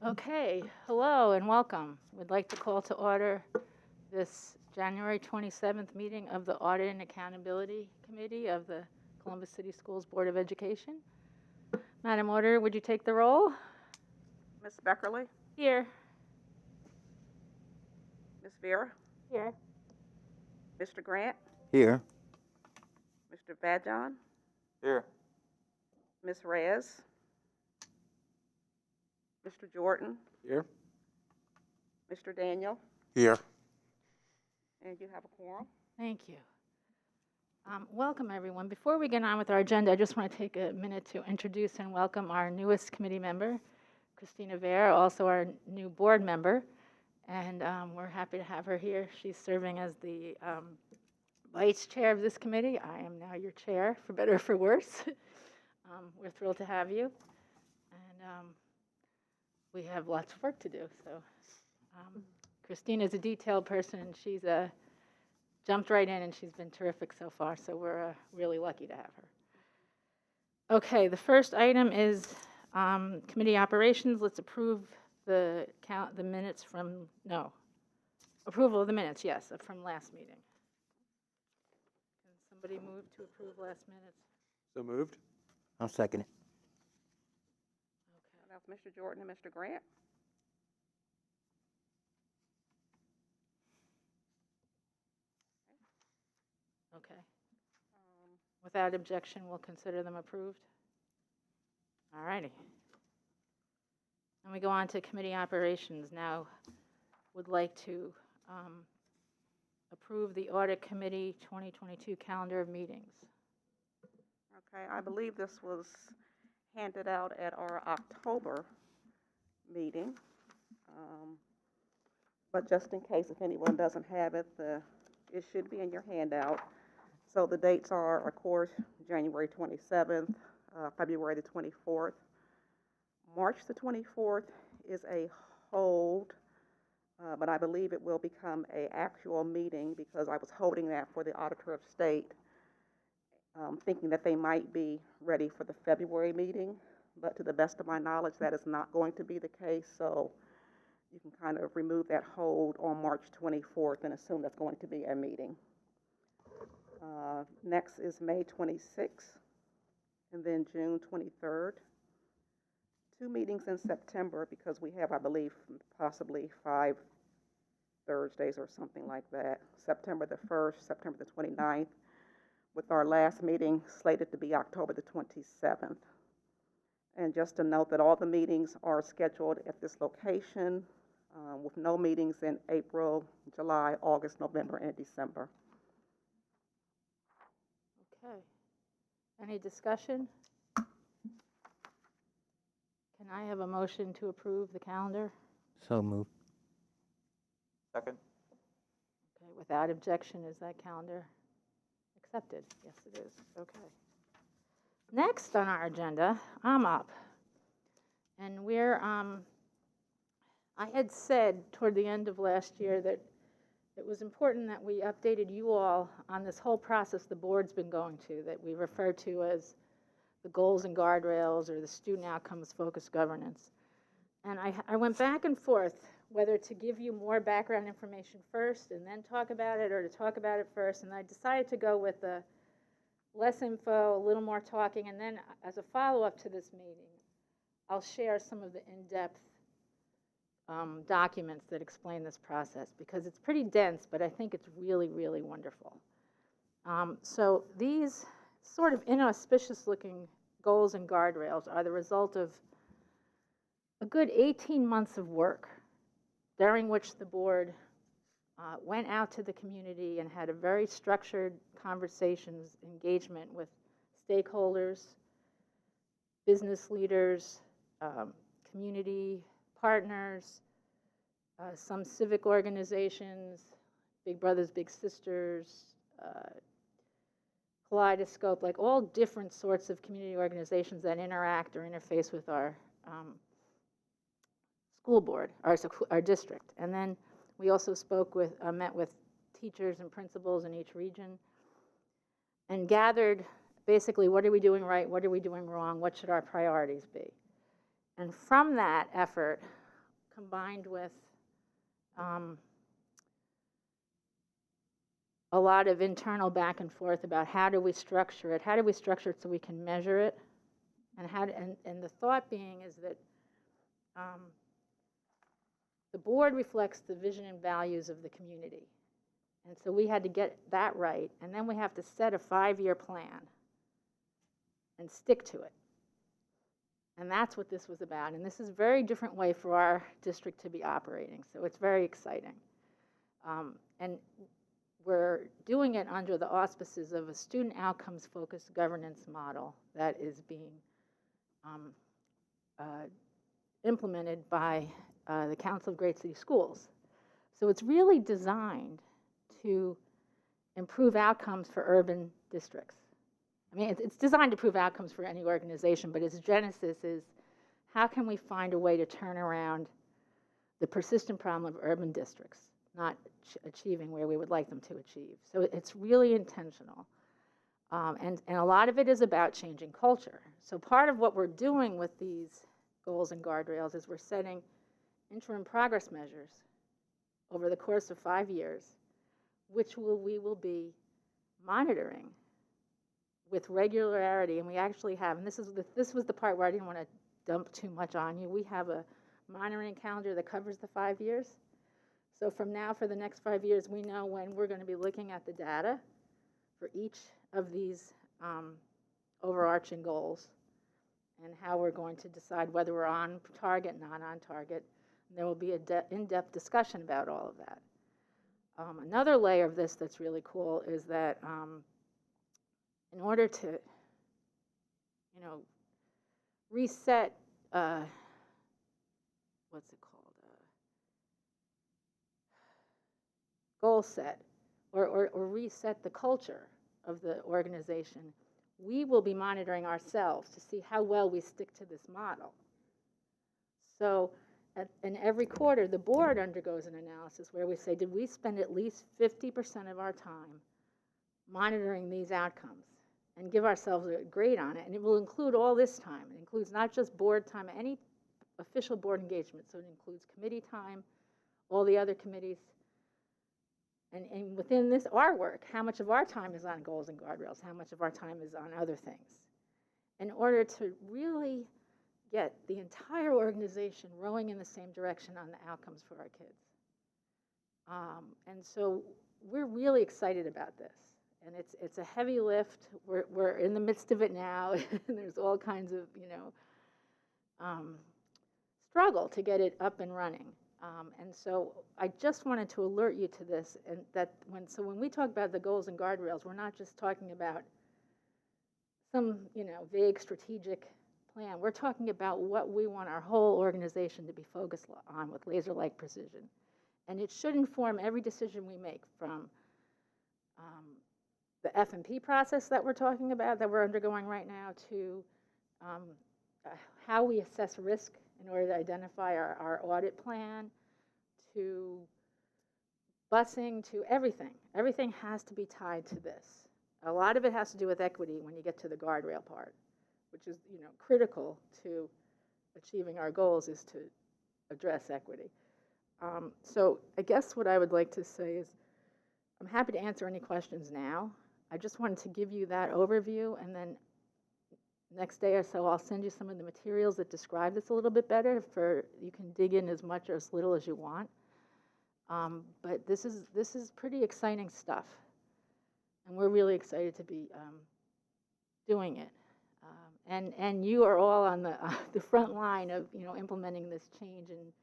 Okay, hello and welcome. We'd like to call to order this January 27th meeting of the Audit and Accountability Committee of the Columbus City Schools Board of Education. Madam Auditor, would you take the roll? Ms. Beckerly, Here. Ms. Vera, Here. Mr. Grant, Here. Mr. Vajon, Here. Ms. Reyes, Mr. Jordan, Here. Mr. Daniel, Here. and you have a quorum. Thank you. Welcome, everyone. Before we get on with our agenda, I just want to take a minute to introduce and welcome our newest committee member, Christina Vera, also our new board member. And we're happy to have her here. She's serving as the vice chair of this committee. I am now your chair, for better or for worse. We're thrilled to have you. And we have lots of work to do. So Christina is a detailed person, and she's jumped right in, and she's been terrific so far. So we're really lucky to have her. Okay, the first item is committee operations. Let's approve the minutes from, approval of the minutes, yes, from last meeting. Can somebody move to approve last minutes? So moved. I'll second it. Okay. That's Mr. Jordan and Mr. Grant. Okay. Without objection, we'll consider them approved. All righty. And we go on to committee operations. Now, would like to approve the Audit Committee 2022 calendar of meetings. Okay, I believe this was handed out at our October meeting. But just in case if anyone doesn't have it, it should be in your handout. So the dates are, of course, January 27th, February the 24th. March the 24th is a hold, but I believe it will become an actual meeting because I was holding that for the Auditor of State, thinking that they might be ready for the February meeting. But to the best of my knowledge, that is not going to be the case. So you can kind of remove that hold on March 24th and assume that's going to be a meeting. Next is May 26th, and then June 23rd. 2 meetings in September because we have, I believe, possibly 5 Thursdays or something like that. September the 1st, September the 29th, with our last meeting slated to be October the 27th. And just to note that all the meetings are scheduled at this location with no meetings in April, July, August, November, and December. Okay. Any discussion? Can I have a motion to approve the calendar? So moved. Second. Okay, without objection, is that calendar accepted? Yes, it is. Okay. Next on our agenda, I'm up. And I had said toward the end of last year that it was important that we updated you all on this whole process the board's been going to, that we refer to as the goals and guardrails or the student outcomes focused governance. And I went back and forth whether to give you more background information first and then talk about it, or to talk about it first. And I decided to go with the less info, a little more talking, and then as a follow-up to this meeting, I'll share some of the in-depth documents that explain this process, because it's pretty dense, but I think it's really, really wonderful. So these sort of inauspicious-looking goals and guardrails are the result of a good 18 months of work, during which the board went out to the community and had a very structured conversations, engagement with stakeholders, business leaders, community partners, some civic organizations, Big Brothers, Big Sisters, Kaleidoscope, like all different sorts of community organizations that interact or interface with our school board, our district. And then we also met with teachers and principals in each region and gathered basically what are we doing right, what are we doing wrong, what should our priorities be. And from that effort, combined with a lot of internal back and forth about how do we structure it so we can measure it, and the thought being is that the board reflects the vision and values of the community. And so we had to get that right, and then we have to set a 5-year plan and stick to it. And that's what this was about. And this is a very different way for our district to be operating, so it's very exciting. And we're doing it under the auspices of a student outcomes-focused governance model that is being implemented by the Council of Great City Schools. So it's really designed to improve outcomes for urban districts. I mean, it's designed to improve outcomes for any organization, but its genesis is how can we find a way to turn around the persistent problem of urban districts not achieving where we would like them to achieve. So it's really intentional. And a lot of it is about changing culture. So part of what we're doing with these goals and guardrails is we're setting interim progress measures over the course of 5 years, which we will be monitoring with regularity. And we actually have, and this was the part where I didn't want to dump too much on you. We have a monitoring calendar that covers the 5 years. So from now for the next 5 years, we know when we're going to be looking at the data for each of these overarching goals and how we're going to decide whether we're on target, not on target. And there will be an in-depth discussion about all of that. Another layer of this that's really cool is that in order to, reset, what's it called? Goal set, or reset the culture of the organization, we will be monitoring ourselves to see how well we stick to this model. So in every quarter, the board undergoes an analysis where we say, did we spend at least 50% of our time monitoring these outcomes, and give ourselves a grade on it? And it will include all this time. It includes not just board time, any official board engagement. So it includes committee time, all the other committees. And within this, our work, how much of our time is on goals and guardrails, how much of our time is on other things, in order to really get the entire organization rowing in the same direction on the outcomes for our kids. And so we're really excited about this. And it's a heavy lift. We're in the midst of it now, and there's all kinds of, struggle to get it up and running. And so I just wanted to alert you to this, and that when we talk about the goals and guardrails, we're not just talking about some, vague strategic plan. We're talking about what we want our whole organization to be focused on with laser-like precision. And it should inform every decision we make, from the F&P process that we're talking about, that we're undergoing right now, to how we assess risk in order to identify our audit plan, to busing, to everything. Everything has to be tied to this. A lot of it has to do with equity when you get to the guardrail part, which is, critical to achieving our goals, is to address equity. So I guess what I would like to say is I'm happy to answer any questions now. I just wanted to give you that overview, and then next day or so I'll send you some of the materials that describe this a little bit better. You can dig in as much or as little as you want. But this is pretty exciting stuff, and we're really excited to be doing it. And you are all on the front line of implementing this change in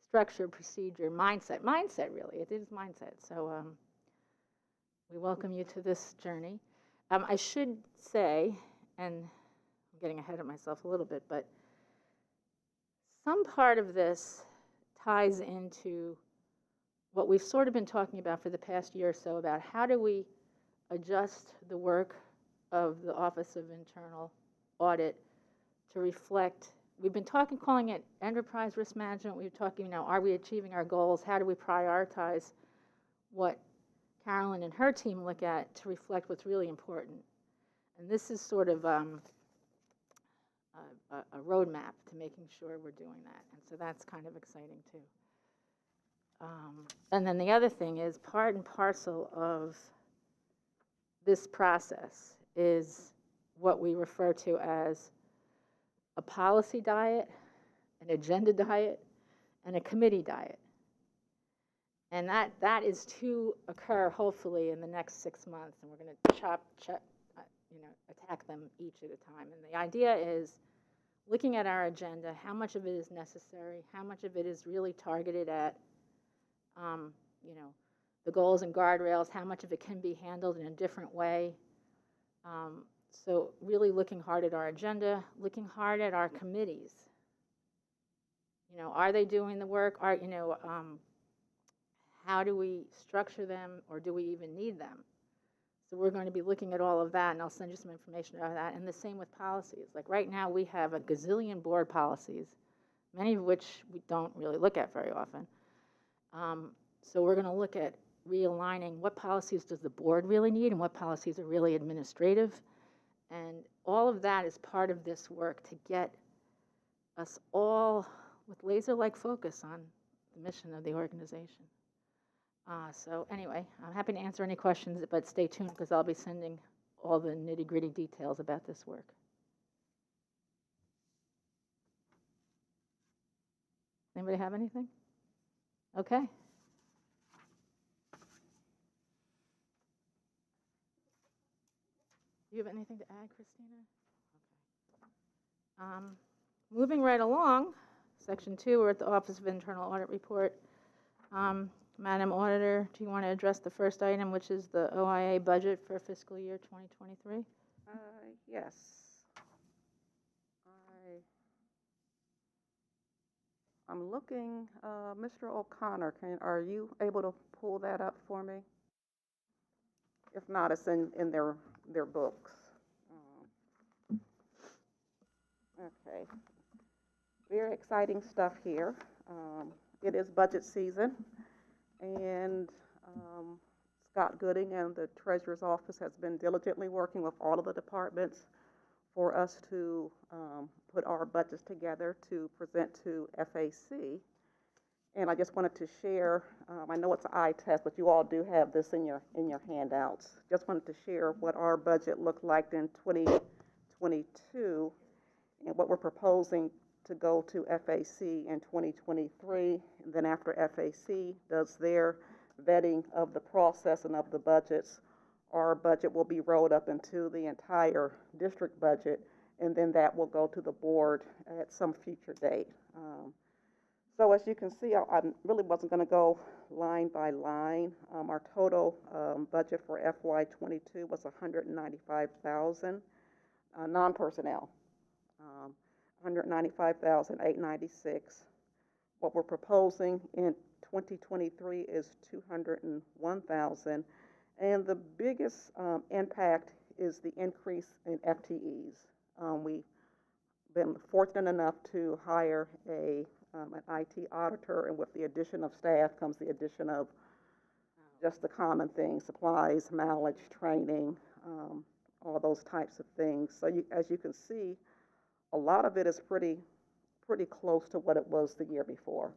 structure, procedure, mindset. Mindset, really, it is mindset. So we welcome you to this journey. I should say, and I'm getting ahead of myself a little bit, but some part of this ties into what we've sort of been talking about for the past year or so, about how do we adjust the work of the Office of Internal Audit to reflect. We've been calling it enterprise risk management. We're talking, are we achieving our goals? How do we prioritize what Carolyn and her team look at to reflect what's really important? And this is sort of a roadmap to making sure we're doing that. And so that's kind of exciting too. And then the other thing is part and parcel of this process is what we refer to as a policy diet, an agenda diet, and a committee diet. And that is to occur hopefully in the next 6 months, and we're going to attack them each at a time. And the idea is looking at our agenda, how much of it is necessary, how much of it is really targeted at, the goals and guardrails, how much of it can be handled in a different way. So really looking hard at our agenda, looking hard at our committees. Are they doing the work? How do we structure them, or do we even need them? So we're going to be looking at all of that, and I'll send you some information about that. And the same with policies. Like right now, we have a gazillion board policies, many of which we don't really look at very often. So we're going to look at realigning what policies does the board really need and what policies are really administrative. And all of that is part of this work to get us all with laser-like focus on the mission of the organization. So anyway, I'm happy to answer any questions, but stay tuned because I'll be sending all the nitty-gritty details about this work. Anybody have anything? Okay. Do you have anything to add, Christina? Okay. Moving right along, Section 2, we're at the Office of Internal Audit Report. Madam Auditor, do you want to address the first item, which is the OIA budget for fiscal year 2023? Yes. I'm looking, Mr. O'Connor, are you able to pull that up for me? If not, it's in their books. Okay. Very exciting stuff here. It is budget season, and Scott Gooding and the Treasurer's Office has been diligently working with all of the departments for us to put our budgets together to present to FAC. And I just wanted to share, I know it's an eye test, but you all do have this in your handouts. Just wanted to share what our budget looked like in 2022 and what we're proposing to go to FAC in 2023. And then after FAC does their vetting of the process and of the budgets, our budget will be rolled up into the entire district budget, and then that will go to the board at some future date. So as you can see, I really wasn't going to go line by line. Our total budget for FY22 was $195,000 non-personnel, $195,896. What we're proposing in 2023 is $201,000, and the biggest impact is the increase in FTEs. We've been fortunate enough to hire an IT auditor, and with the addition of staff comes the addition of just the common things: supplies, mileage, training, all those types of things. So as you can see, a lot of it is pretty close to what it was the year before.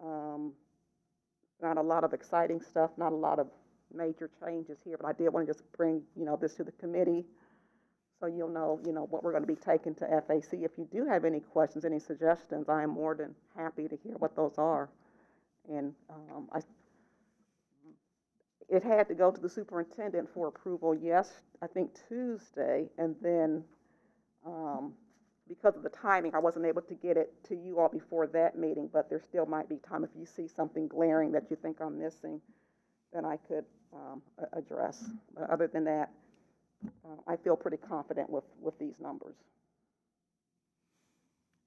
Not a lot of exciting stuff, not a lot of major changes here, but I did want to just bring this to the committee, so you'll know what we're going to be taking to FAC. If you do have any questions, any suggestions, I am more than happy to hear what those are. And it had to go to the superintendent for approval, yes, I think Tuesday, and then because of the timing, I wasn't able to get it to you all before that meeting, but there still might be time. If you see something glaring that you think I'm missing, then I could address. But other than that, I feel pretty confident with these numbers.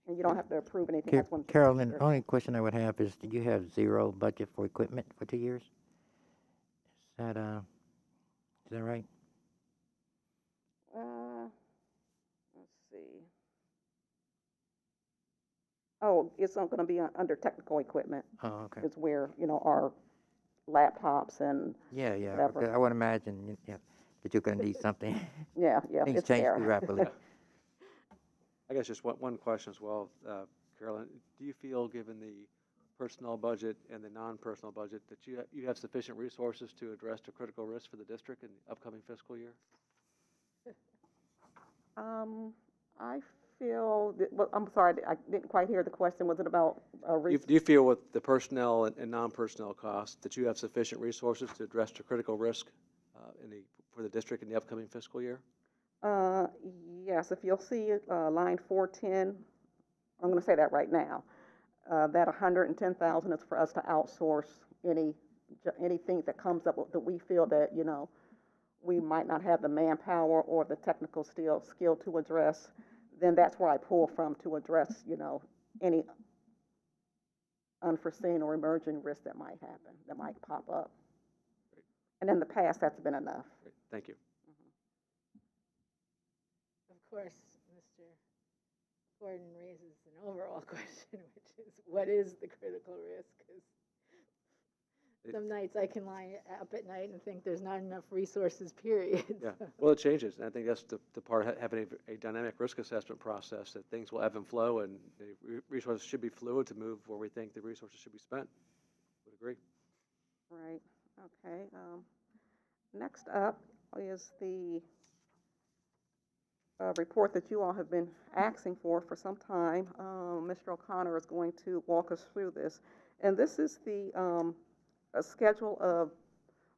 And you don't have to approve anything. Carolyn, the only question I would have is, do you have zero budget for equipment for 2 years? Is that right? Let's see. Oh, it's going to be under technical equipment. Oh, okay. It's where, our laptops and Yeah. whatever. Okay. I would imagine that you're going to need something. Yeah. Things It's change there. too rapidly. I guess just one question as well, Carolyn. Do you feel, given the personnel budget and the non-personnel budget, that you have sufficient resources to address the critical risks for the district in the upcoming fiscal year? I feel, well, I'm sorry, I didn't quite hear the question. Was it about Do you feel with the personnel and non-personnel costs that you have sufficient resources to address the critical risk for the district in the upcoming fiscal year? Yes, if you'll see line 410, I'm going to say that right now. That 110,000 is for us to outsource anything that comes up that we feel that, you know, we might not have the manpower or the technical skill to address. Then that's where I pull from to address, you know, any unforeseen or emerging risk that might happen, that might pop up. Great. And in the past, that's been enough. Great. Thank you. Of course, Mr. Gordon raises an overall question, which is, what is the critical risk? 'Cause some nights I can lie up at night and think there's not enough resources, period. Yeah, well, it changes, and I think that's the part of having a dynamic risk assessment process, that things will ebb and flow, and the resources should be fluid to move where we think the resources should be spent. Would agree. Right, okay. Next up is the report that you all have been asking for some time. Mr. O'Connor is going to walk us through this. And this is the a schedule of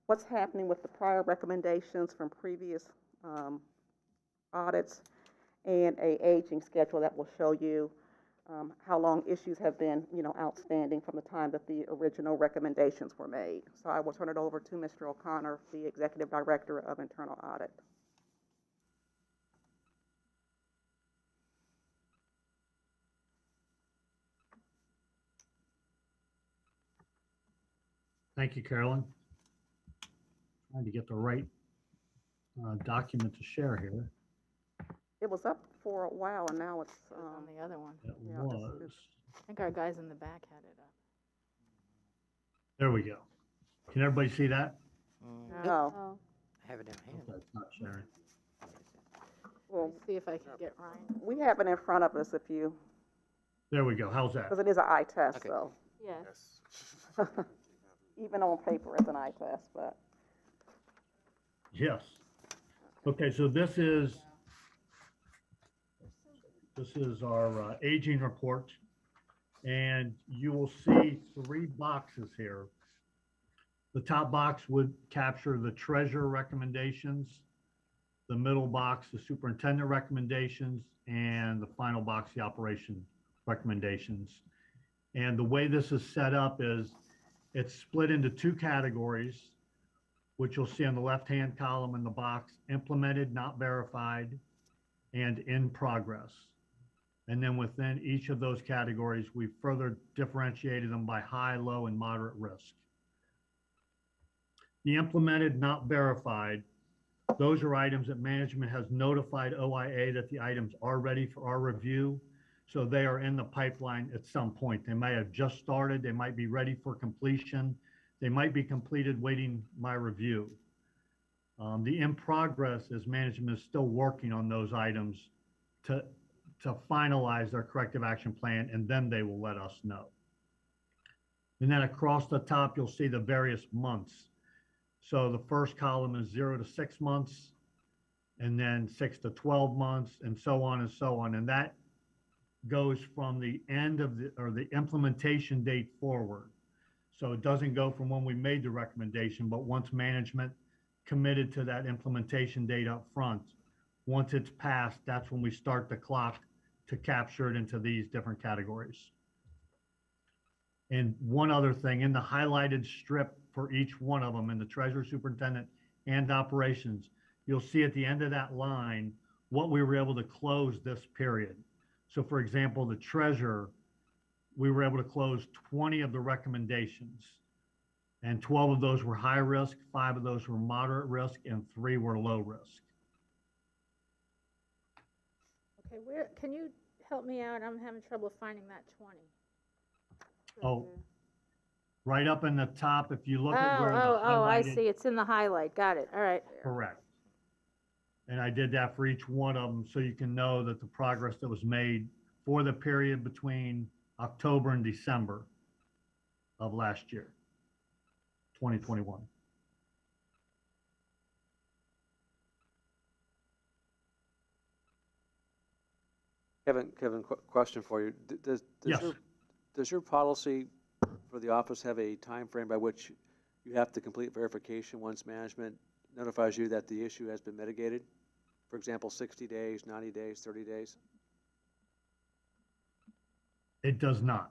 what's happening with the prior recommendations from previous audits, and a aging schedule that will show you how long issues have been, you know, outstanding from the time that the original recommendations were made. So I will turn it over to Mr. O'Connor, the Executive Director of Internal Audit. Thank you, Carolyn. Trying to get the right document to share here. It was up for a while, and now it's On the other one. It yeah, was. I think our guys in the back had it up. There we go. Can everybody see that? no. Oh, I have it in hand. Okay, it's not sharing. Well, let's see if I can get Ryan. we have it in front of us if you, There we go. How's that? because it is an eye test, Okay. so Yes. even on paper it's an eye test, but Yes. Okay, so this is our aging report, and you will see 3 boxes here. The top box would capture the treasurer recommendations, the middle box, the superintendent recommendations, and the final box, the operation recommendations. And the way this is set up is it's split into 2 categories, which you'll see on the left-hand column in the box: implemented, not verified, and in progress. And then within each of those categories, we further differentiated them by high, low, and moderate risk. The implemented, not verified, those are items that management has notified OIA that the items are ready for our review. So they are in the pipeline at some point. They may have just started, they might be ready for completion, they might be completed waiting my review. The in progress is management is still working on those items to finalize their corrective action plan, and then they will let us know. And then across the top, you'll see the various months. So the first column is 0 to 6 months, and then 6 to 12 months, and so on and so on. And that goes from the end of the implementation date forward. So it doesn't go from when we made the recommendation, but once management committed to that implementation date up front, once it's passed, that's when we start the clock to capture it into these different categories. And one other thing, in the highlighted strip for each one of them, in the treasurer, superintendent, and operations, you'll see at the end of that line what we were able to close this period. So for example, the treasurer, we were able to close 20 of the recommendations, and 12 of those were high risk, 5 of those were moderate risk, and 3 were low risk. Okay, where, can you help me out? I'm having trouble finding that 20. Oh, right up in the top, if you look at where the I highlighted, see, it's in the highlight, got it, all right. correct. And I did that for each one of them so you can know that the progress that was made for the period between October and December of last year, 2021. Kevin, question for you. Yes. Does your policy for the office have a time frame by which you have to complete verification once management notifies you that the issue has been mitigated? For example, 60 days, 90 days, 30 days? It does not.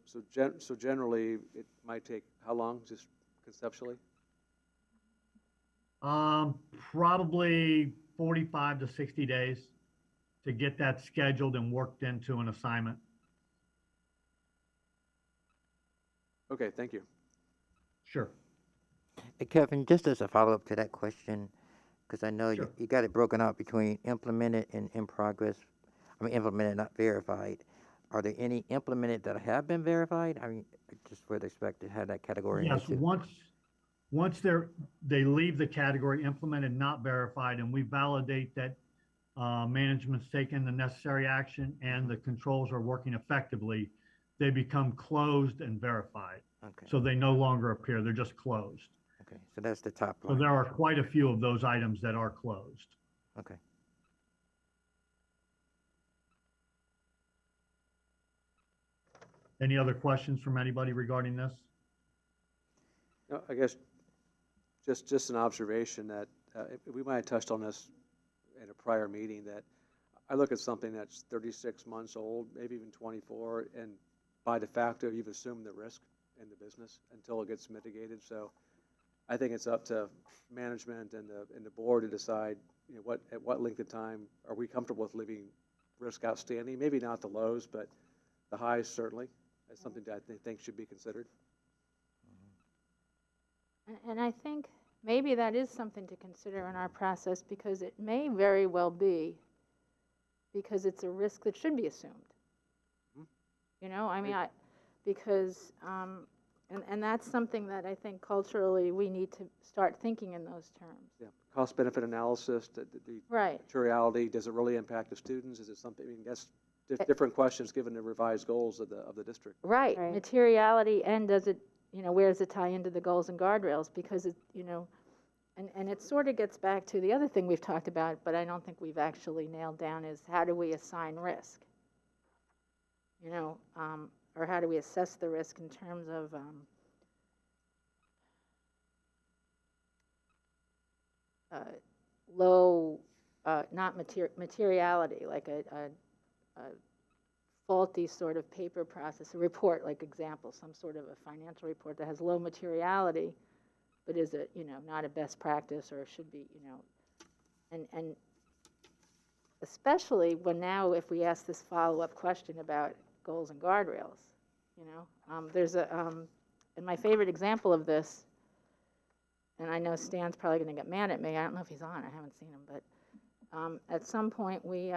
So generally, it might take how long, just conceptually? Probably 45 to 60 days to get that scheduled and worked into an assignment. Okay, thank you. Sure. Hey, Kevin, just as a follow-up to that question, because I know Sure. you got it broken out between implemented and in progress. I mean, implemented, not verified. Are there any implemented that have been verified? I mean, I just would expect to have that category in there Yes, too. once they leave the category implemented, not verified, and we validate that management's taken the necessary action and the controls are working effectively, they become closed and verified. Okay, So they no longer appear, they're just closed. okay, so that's the top So line. there are quite a few of those items that are closed. Okay. Any other questions from anybody regarding this? No, I guess just an observation that we might have touched on this in a prior meeting, that I look at something that's 36 months old, maybe even 24, and by de facto, you've assumed the risk in the business until it gets mitigated. So I think it's up to management and the board to decide, you know, at what length of time are we comfortable with leaving risk outstanding? Maybe not the lows, but the highs certainly is something that I think should be considered. And I think maybe that is something to consider in our process, because it may very well be because it's a risk that should be assumed. You know, I mean, because, and that's something that I think culturally we need to start thinking in those terms. Yeah, cost-benefit analysis, the Right. materiality, does it really impact the students? Is it something, I mean, that's different questions given the revised goals of the district. Right, Right. materiality, and does it, you know, where does it tie into the goals and guardrails? Because it, you know, and it sort of gets back to the other thing we've talked about, but I don't think we've actually nailed down, is how do we assign risk? You know, or how do we assess the risk in terms of low, not materiality, like a faulty sort of paper process, a report, like example, some sort of a financial report that has low materiality, but is it, you know, not a best practice, or should be, you know, and especially when now, if we ask this follow-up question about goals and guardrails, you know, there's a, and my favorite example of this, and I know Stan's probably going to get mad at me, I don't know if he's on, I haven't seen him, but at some point we,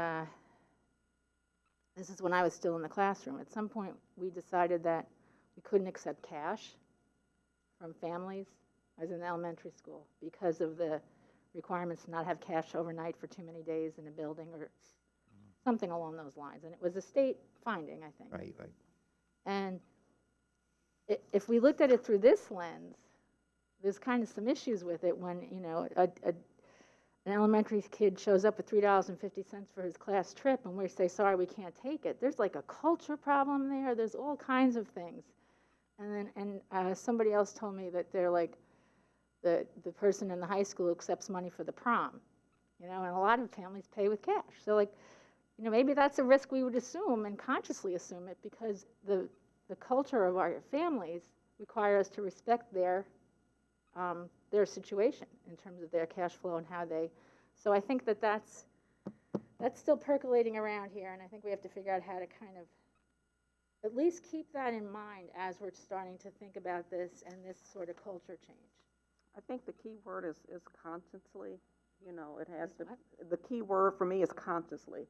this is when I was still in the classroom, at some point we decided that we couldn't accept cash from families. I was in elementary school, because of the requirements to not have cash overnight for too many days in a building, or something along those lines. And it was a state finding, I think. Right, right. And if we looked at it through this lens, there's kind of some issues with it when, you know, an elementary kid shows up with $3.50 for his class trip, and we say, sorry, we can't take it. There's like a culture problem there. There's all kinds of things. And then, somebody else told me that they're like, the person in the high school accepts money for the prom, you know, and a lot of families pay with cash. So, like, you know, maybe that's a risk we would assume and consciously assume it, because the culture of our families require us to respect their situation in terms of their cash flow and how they. So I think that's still percolating around here, and I think we have to figure out how to kind of at least keep that in mind as we're starting to think about this and this sort of culture change. I think the key word is consciously. You know, it has to. The key word for me is consciously.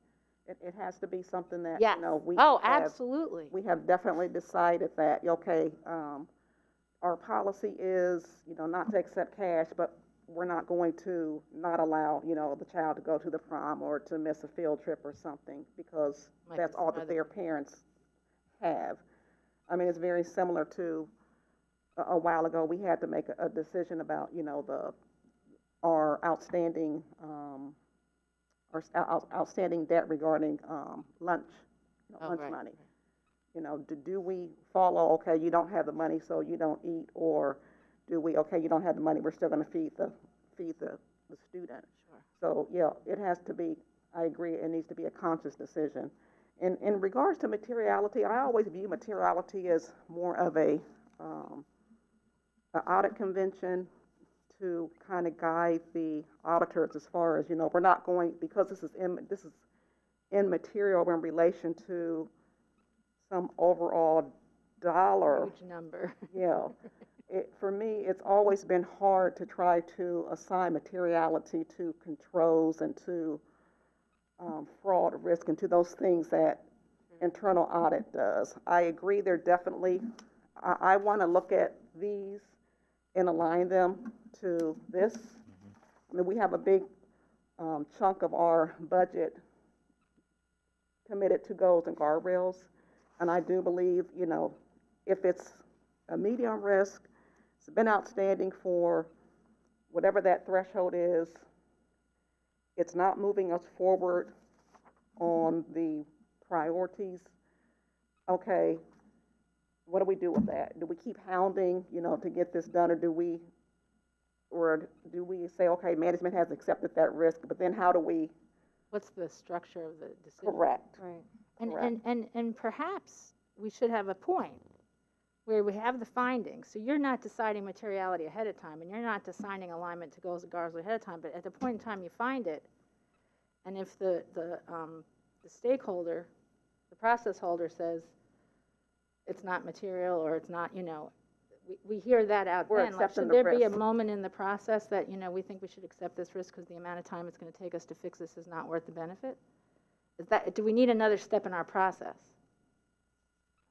It has to be something that, Yes. you know, we Oh, have, absolutely. we have definitely decided that, okay, our policy is, you know, not to accept cash, but we're not going to not allow, you know, the child to go to the prom or to miss a field trip or something because Might that's be all some that other- their parents have. I mean, it's very similar to a while ago, we had to make a decision about, you know, our outstanding, outstanding debt regarding lunch, you know, Oh, lunch right, money. right. You know, do we follow, okay, you don't have the money, so you don't eat, or do we, okay, you don't have the money, we're still going to feed the student. Sure. So, yeah, it has to be, I agree, it needs to be a conscious decision. In regards to materiality, I always view materiality as more of an audit convention to kind of guide the auditors as far as, you know, we're not going, because this is immaterial in relation to some overall dollar. Huge number. Yeah. For me, it's always been hard to try to assign materiality to controls and to fraud risk and to those things that internal audit does. I agree, they're definitely, I want to look at these and align them to this. I mean, we have a big chunk of our budget committed to goals and guardrails. And I do believe, you know, if it's a medium risk, it's been outstanding for whatever that threshold is, it's not moving us forward on the priorities. Okay, what do we do with that? Do we keep hounding, you know, to get this done, or do we say, okay, management has accepted that risk, but then how do we? What's the structure of the decision? Correct. Right. And, Correct. and perhaps we should have a point where we have the findings. So you're not deciding materiality ahead of time, and you're not deciding alignment to goals and guardrails ahead of time, but at the point in time you find it, and if the stakeholder, the process holder says it's not material or it's not, you know, we hear that out We're then. Like, accepting should the there be a risk. moment in the process that, you know, we think we should accept this risk because the amount of time it's going to take us to fix this is not worth the benefit? Do we need another step in our process?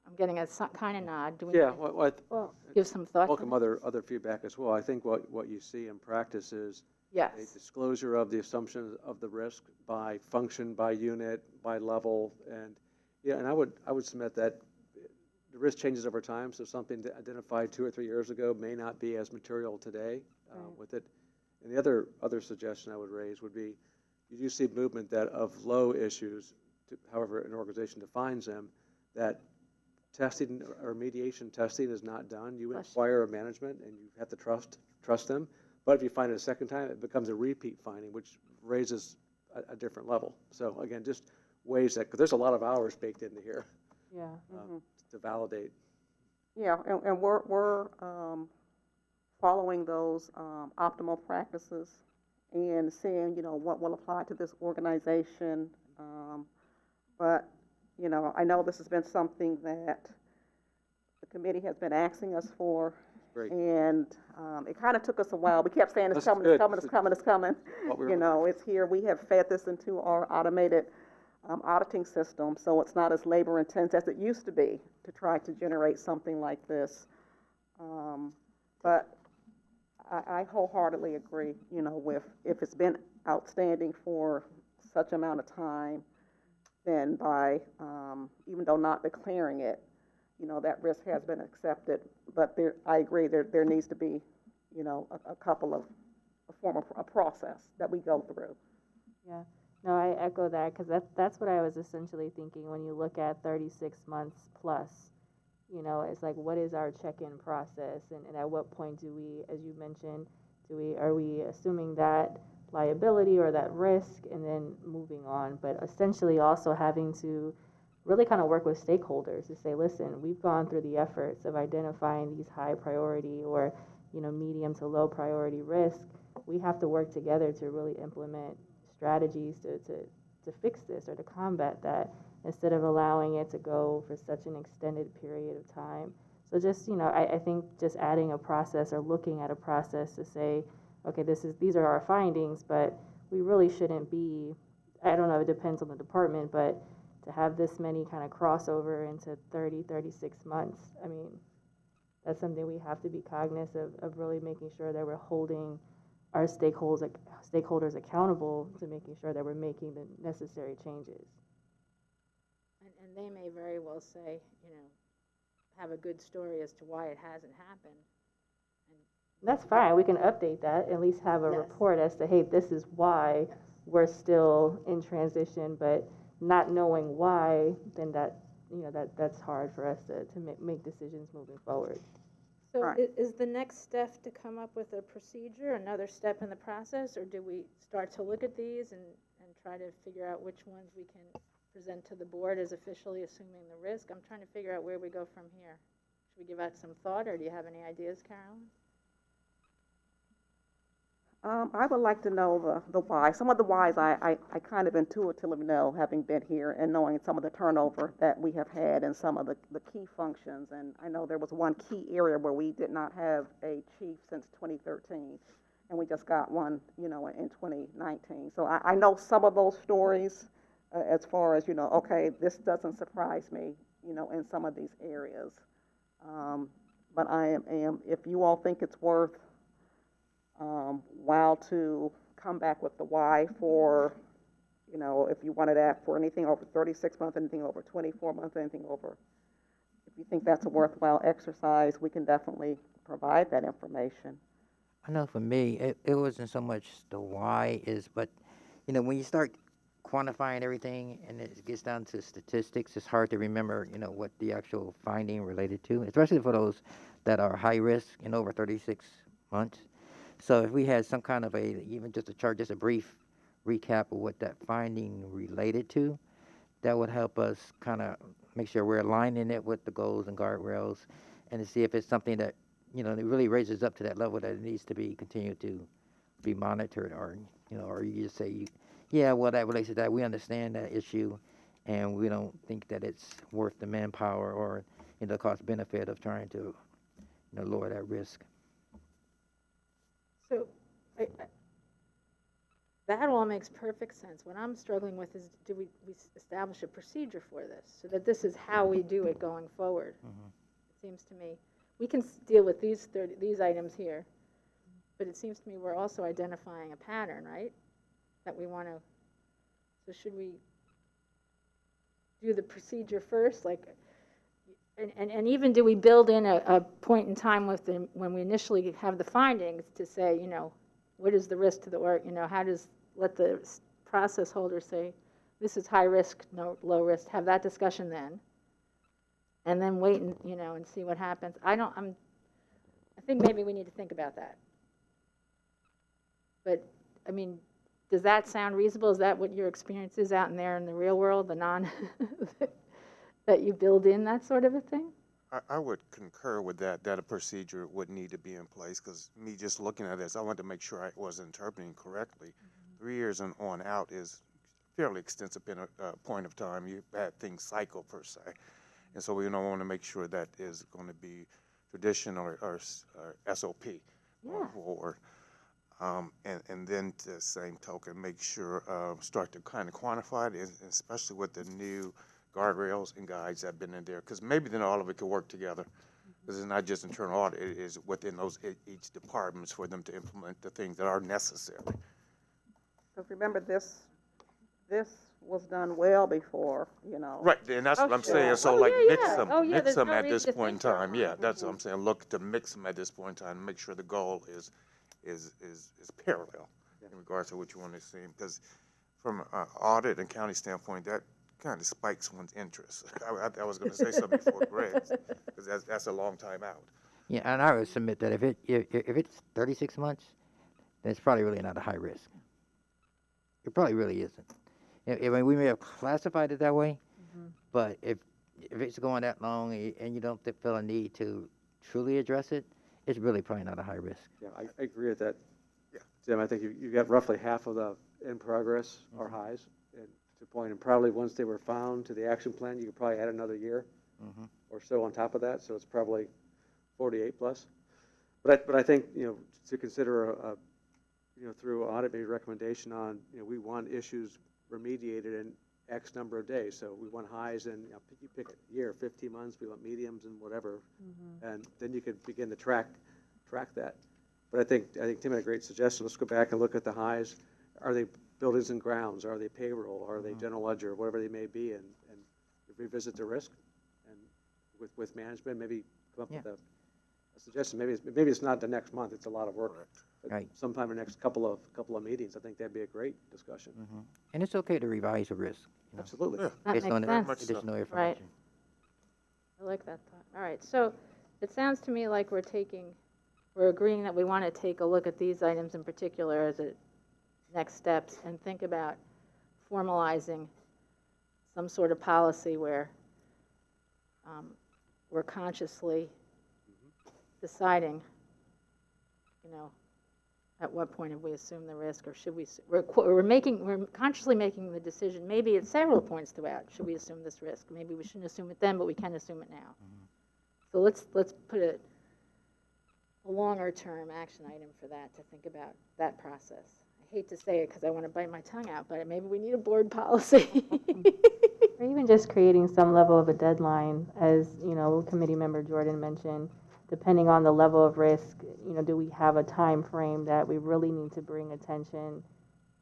I'm getting a kind of nod. Do we Yeah, need to well, give some thought to welcome that? other feedback as well. I think what you see in practice is a Yes. disclosure of the assumptions of the risk by function, by unit, by level, and yeah, and I would submit that the risk changes over time. So something identified 2 or 3 years ago may not be as material today with it. And the other suggestion I would raise would be, you do see movement that of low issues, however an organization defines them, that testing or mediation testing is not done. You inquire of management and you have to trust them. But if you find it a second time, it becomes a repeat finding, which raises a different level. So again, just ways that, because there's a lot of hours baked into here Yeah. to validate. Yeah, and we're following those optimal practices and seeing, you know, what will apply to this organization. But, you know, I know this has been something that the committee has been asking us for. Great. And it kind of took us a while. We kept saying it's That's coming, good. it's coming, it's coming, it's coming. What we're You know, it's here. We have fed this into our automated auditing system, so it's not as labor intense as it used to be to try to generate something like this. But I wholeheartedly agree, you know, with if it's been outstanding for such amount of time, then by, even though not declaring it, you know, that risk has been accepted. But I agree, there needs to be, you know, a form of a process that we go through. Yeah, no, I echo that because that's what I was essentially thinking when you look at 36 months plus. You know, it's like, what is our check-in process, and at what point do we, as you mentioned, are we assuming that liability or that risk and then moving on? But essentially also having to really kind of work with stakeholders to say, listen, we've gone through the efforts of identifying these high priority or, you know, medium to low priority risk. We have to work together to really implement strategies to fix this or to combat that, instead of allowing it to go for such an extended period of time. So just, you know, I think just adding a process or looking at a process to say, okay, these are our findings, but we really shouldn't be, I don't know, it depends on the department, but to have this many kind of crossover into 36 months, I mean, that's something we have to be cognizant of really making sure that we're holding our stakeholders accountable to making sure that we're making the necessary changes. And they may very well say, you know, have a good story as to why it hasn't happened. That's fine, we can update that, at least have a Yes. report as to, hey, this is why we're still in transition, but not knowing why, then that's hard for us to make decisions moving forward. So Right. is the next step to come up with a procedure, another step in the process, or do we start to look at these and try to figure out which ones we can present to the board as officially assuming the risk? I'm trying to figure out where we go from here. Should we give that some thought, or do you have any ideas, Carolyn? I would like to know the why. Some of the whys I kind of intuitively know, having been here and knowing some of the turnover that we have had and some of the key functions. And I know there was one key area where we did not have a chief since 2013, and we just got one, you know, in 2019. So I know some of those stories as far as, you know, okay, this doesn't surprise me, you know, in some of these areas. But I am, if you all think it's worth while to come back with the why for, you know, if you wanted that for anything over 36 months, anything over 24 months, anything over, if you think that's a worthwhile exercise, we can definitely provide that information. I know for me, it wasn't so much the why but, you know, when you start quantifying everything and it gets down to statistics, it's hard to remember, you know, what the actual finding related to, especially for those that are high risk in over 36 months. So if we had some kind of even just a chart, just a brief recap of what that finding related to, that would help us kind of make sure we're aligning it with the goals and guardrails, and to see if it's something that, you know, it really raises up to that level that it needs to be continued to be monitored, or, you know, or you just say, yeah, well, that relates to that. We understand that issue, and we don't think that it's worth the manpower or, you know, the cost benefit of trying to, you know, lower that risk. So that all makes perfect sense. What I'm struggling with is, do we establish a procedure for this so that this is how we do it going forward? It seems to me we can deal with these items here, but it seems to me we're also identifying a pattern, right? That we want to. So should we do the procedure first, like? And even do we build in a point in time when we initially have the findings to say, you know, what is the risk to the work? You know, how does, let the process holder say, this is high risk, no low risk, have that discussion then, and then wait and, you know, and see what happens. I think maybe we need to think about that. But, I mean, does that sound reasonable? Is that what your experience is out in there in the real world, that you build in that sort of a thing? I would concur with that a procedure would need to be in place, because me just looking at this, I wanted to make sure I was interpreting correctly. 3 years and on out is fairly extensive point of time. You've had things cycle per se. And so we don't want to make sure that is going to be tradition or SOP going forward. And then to the same token, make sure, start to kind of quantify it, especially with the new guardrails and guides that have been in there, because maybe then all of it could work together, because it's not just internal audit, it is within each departments for them to implement the things that are necessary. So remember, this was done well before, you know. Right, and that's what I'm sure. saying, so Oh, like yeah, mix yeah. them, Oh, yeah, mix there's them no at reason this to point in think time, otherwise. yeah, that's what I'm saying, look to mix them at this point in time, make sure the goal is parallel in regards to what you want to see, because from an audit and county standpoint, that kind of spikes one's interest. I was going to say something before Greg's, because that's a long time out. Yeah, and I would submit that if it's 36 months, then it's probably really not a high risk. It probably really isn't. I mean, we may have classified it that way, but if it's going that long and you don't feel a need to truly address it, it's really probably not a high risk. Yeah, I agree with that. Yeah. Jim, I think you got roughly half of the in progress or highs, and to point, and probably once they were found to the action plan, you could probably add another year or so on top of that, so it's probably 48 plus. But I think, you know, to consider you know, through audit maybe recommendation on, you know, we want issues remediated in X number of days. So we want highs in, you know, you pick a year, 15 months, we want mediums and whatever. And then you could begin to track that. But I think Tim had a great suggestion. Let's go back and look at the highs. Are they buildings and grounds? Are they payroll? Are they general ledger? Whatever they may be, and revisit the risk, and with management, maybe come up with a suggestion. Maybe it's not the next month. It's a lot of work. But Right. sometime in the next couple of meetings, I think that'd be a great discussion. And it's okay to revise the risk, you know, Absolutely. Yeah. That based makes on sense. much so. additional information. I like that thought. All right, so it sounds to me like we're agreeing that we want to take a look at these items in particular as a next steps and think about formalizing some sort of policy where we're consciously deciding, you know, at what point have we assumed the risk, or should we, we're consciously making the decision, maybe at several points throughout, should we assume this risk? Maybe we shouldn't assume it then, but we can assume it now. So let's put a longer term action item for that, to think about that process. I hate to say it because I want to bite my tongue out, but maybe we need a board policy. Or even just creating some level of a deadline, as, you know, committee member Jordan mentioned, depending on the level of risk, you know, do we have a time frame that we really need to bring attention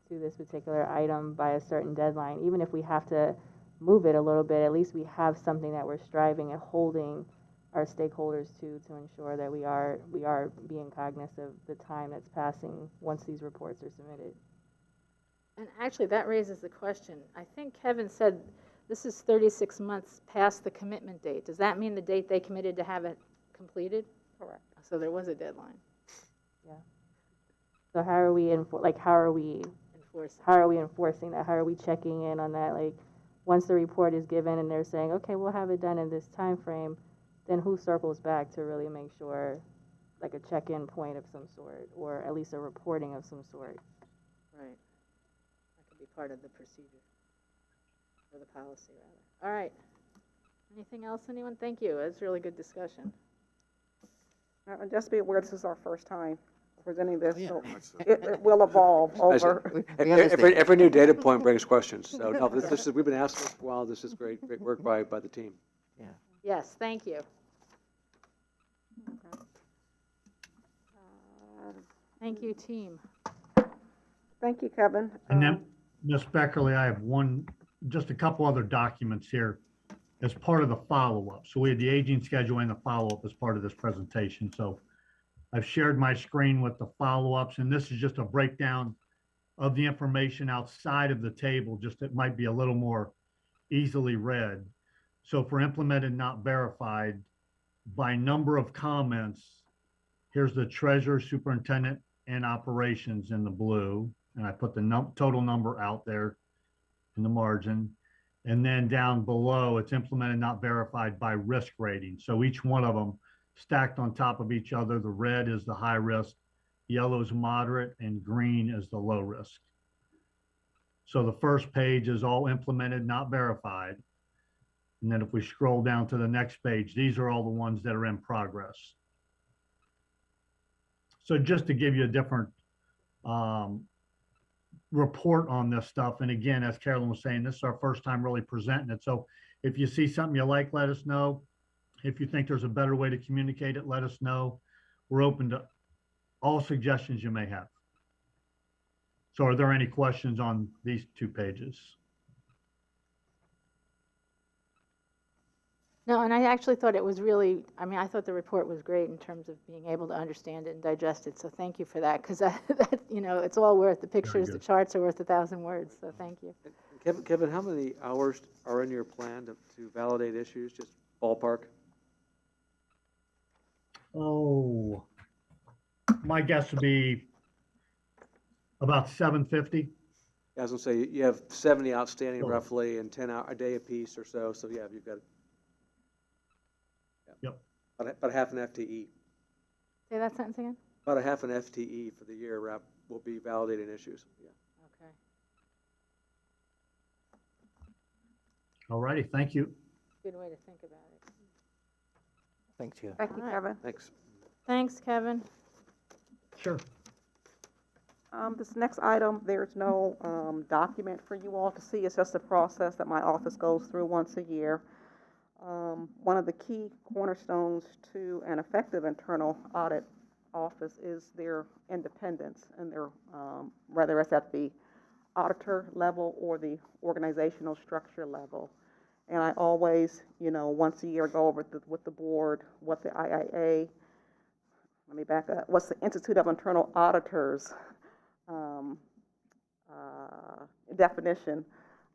to this particular item by a certain deadline? Even if we have to move it a little bit, at least we have something that we're striving and holding our stakeholders to ensure that we are being cognizant of the time that's passing once these reports are submitted. And actually, that raises the question. I think Kevin said this is 36 months past the commitment date. Does that mean the date they committed to have it completed? Correct. So there was a deadline. So how are we how are we Enforcing. enforcing that? How are we checking in on that? Like, once the report is given and they're saying, okay, we'll have it done in this time frame, then who circles back to really make sure, like a check-in point of some sort, or at least a reporting of some sort? Right. That could be part of the procedure, or the policy, rather. All right. Anything else, anyone? Thank you. It was a really good discussion. And just be aware, this is our first time presenting this, so Much so. it will evolve over. We understand. Every new data point brings questions. So no, we've been asking this for a while. This is great work by the team. Yes, thank you. Thank you, team. Thank you, Kevin. And then, Ms. Beckerly, I have just a couple other documents here as part of the follow-up. So we had the aging schedule and the follow-up as part of this presentation. So I've shared my screen with the follow-ups, and this is just a breakdown of the information outside of the table, just it might be a little more easily read. So for implemented, not verified, by number of comments, here's the treasurer, superintendent, and operations in the blue. And I put the total number out there in the margin. And then down below, it's implemented, not verified by risk rating. So each one of them stacked on top of each other. The red is the high risk, yellow is moderate, and green is the low risk. So the first page is all implemented, not verified. And then if we scroll down to the next page, these are all the ones that are in progress. So just to give you a different report on this stuff. And again, as Carolyn was saying, this is our first time really presenting it. So if you see something you like, let us know. If you think there's a better way to communicate it, let us know. We're open to all suggestions you may have. So are there any questions on these two pages? No, and I actually thought it was really, I thought the report was great in terms of being able to understand it and digest it. So thank you for that, because that, it's all worth, the pictures, the good. charts are worth 1,000 words. So thank you. Kevin, how many hours are in your plan to validate issues? Just ballpark? Oh, my guess would be about 750. I was gonna say, you have 70 outstanding Sure. roughly, and 10 a day apiece or so. So yeah, you've got. Yep. About half an FTE. Say that sentence again? About a half an FTE for the year will be validating issues. Yeah. Okay. All righty, thank you. Good way to think about it. Thanks, yeah. Thank you, All right. Kevin. Thanks. Thanks, Kevin. Sure. This next item, there's no document for you all to see. It's just a process that my office goes through once a year. One of the key cornerstones to an effective internal audit office is their independence and their, whether it's at the auditor level or the organizational structure level. And I always, once a year go over with the board what the IIA, let me back up, what's the Institute of Internal Auditors definition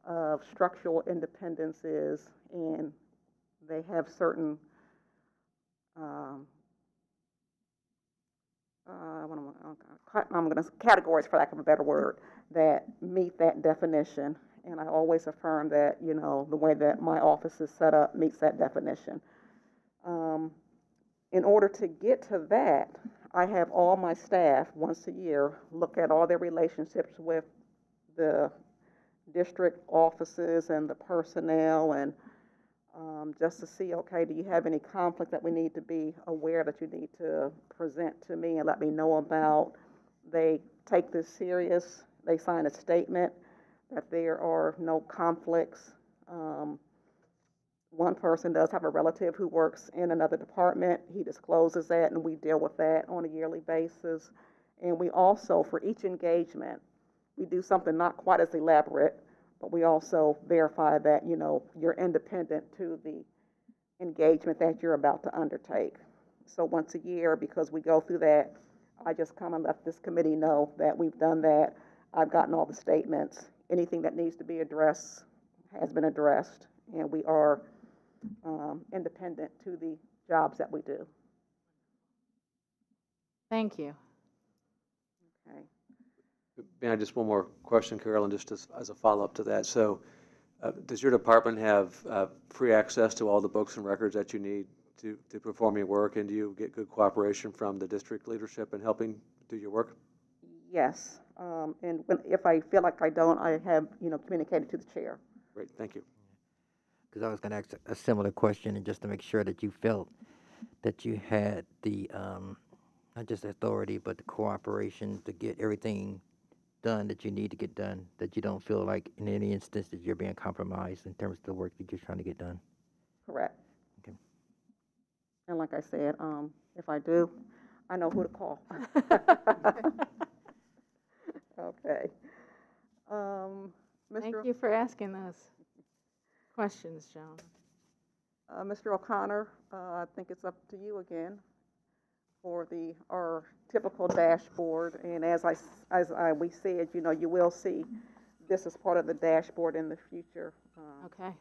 of structural independence is, and they have certain I'm going to categories, for lack of a better word, that meet that definition. And I always affirm that, the way that my office is set up meets that definition. In order to get to that, I have all my staff once a year look at all their relationships with the district offices and the personnel, and just to see, okay, do you have any conflict that we need to be aware that you need to present to me and let me know about? They take this serious. They sign a statement that there are no conflicts. One person does have a relative who works in another department. He discloses that, and we deal with that on a yearly basis. And we also, for each engagement, we do something not quite as elaborate, but we also verify that, you're independent to the engagement that you're about to undertake. So once a year, because we go through that, I just come and let this committee know that we've done that. I've gotten all the statements. Anything that needs to be addressed has been addressed, and we are independent to the jobs that we do. Thank you. Okay. May I just one more question, Carolyn, just as a follow-up to that. So does your department have free access to all the books and records that you need to perform your work, and do you get good cooperation from the district leadership in helping do your work? Yes, and if I feel like I don't, I have, communicated to the chair. Great, thank you. Because I was going to ask a similar question, and just to make sure that you felt that you had the, not just authority, but the cooperation to get everything done that you need to get done, that you don't feel like in any instance that you're being compromised in terms of the work that you're trying to get done. Correct. Okay. And like I said, if I do, I know who to call. Okay. Thank you for asking those questions, Joan. Mr. O'Connor, I think it's up to you again for our typical dashboard. And as we said, you will see this as part of the dashboard in the future. Okay.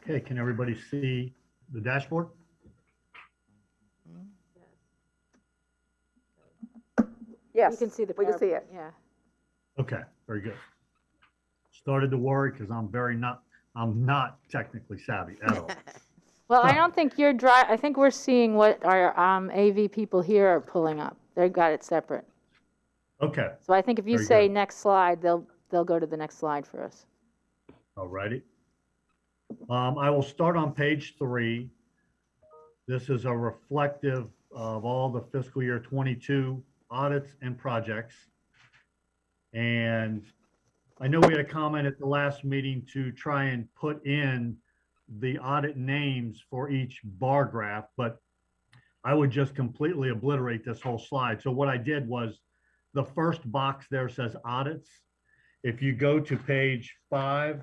Okay, can everybody see the dashboard? Yes, You can see the we can see it. Yeah. Okay, very good. Started to worry because I'm not technically savvy at all. Well, I don't think you're dry. I think we're seeing what our AV people here are pulling up. They've got it separate. Okay, So I think if you Very say good. next slide, they'll go to the next slide for us. all righty. I will start on page 3. This is a reflective of all the fiscal year 22 audits and projects. And I know we had a comment at the last meeting to try and put in the audit names for each bar graph, but I would just completely obliterate this whole slide. So what I did was the first box there says audits. If you go to page 5,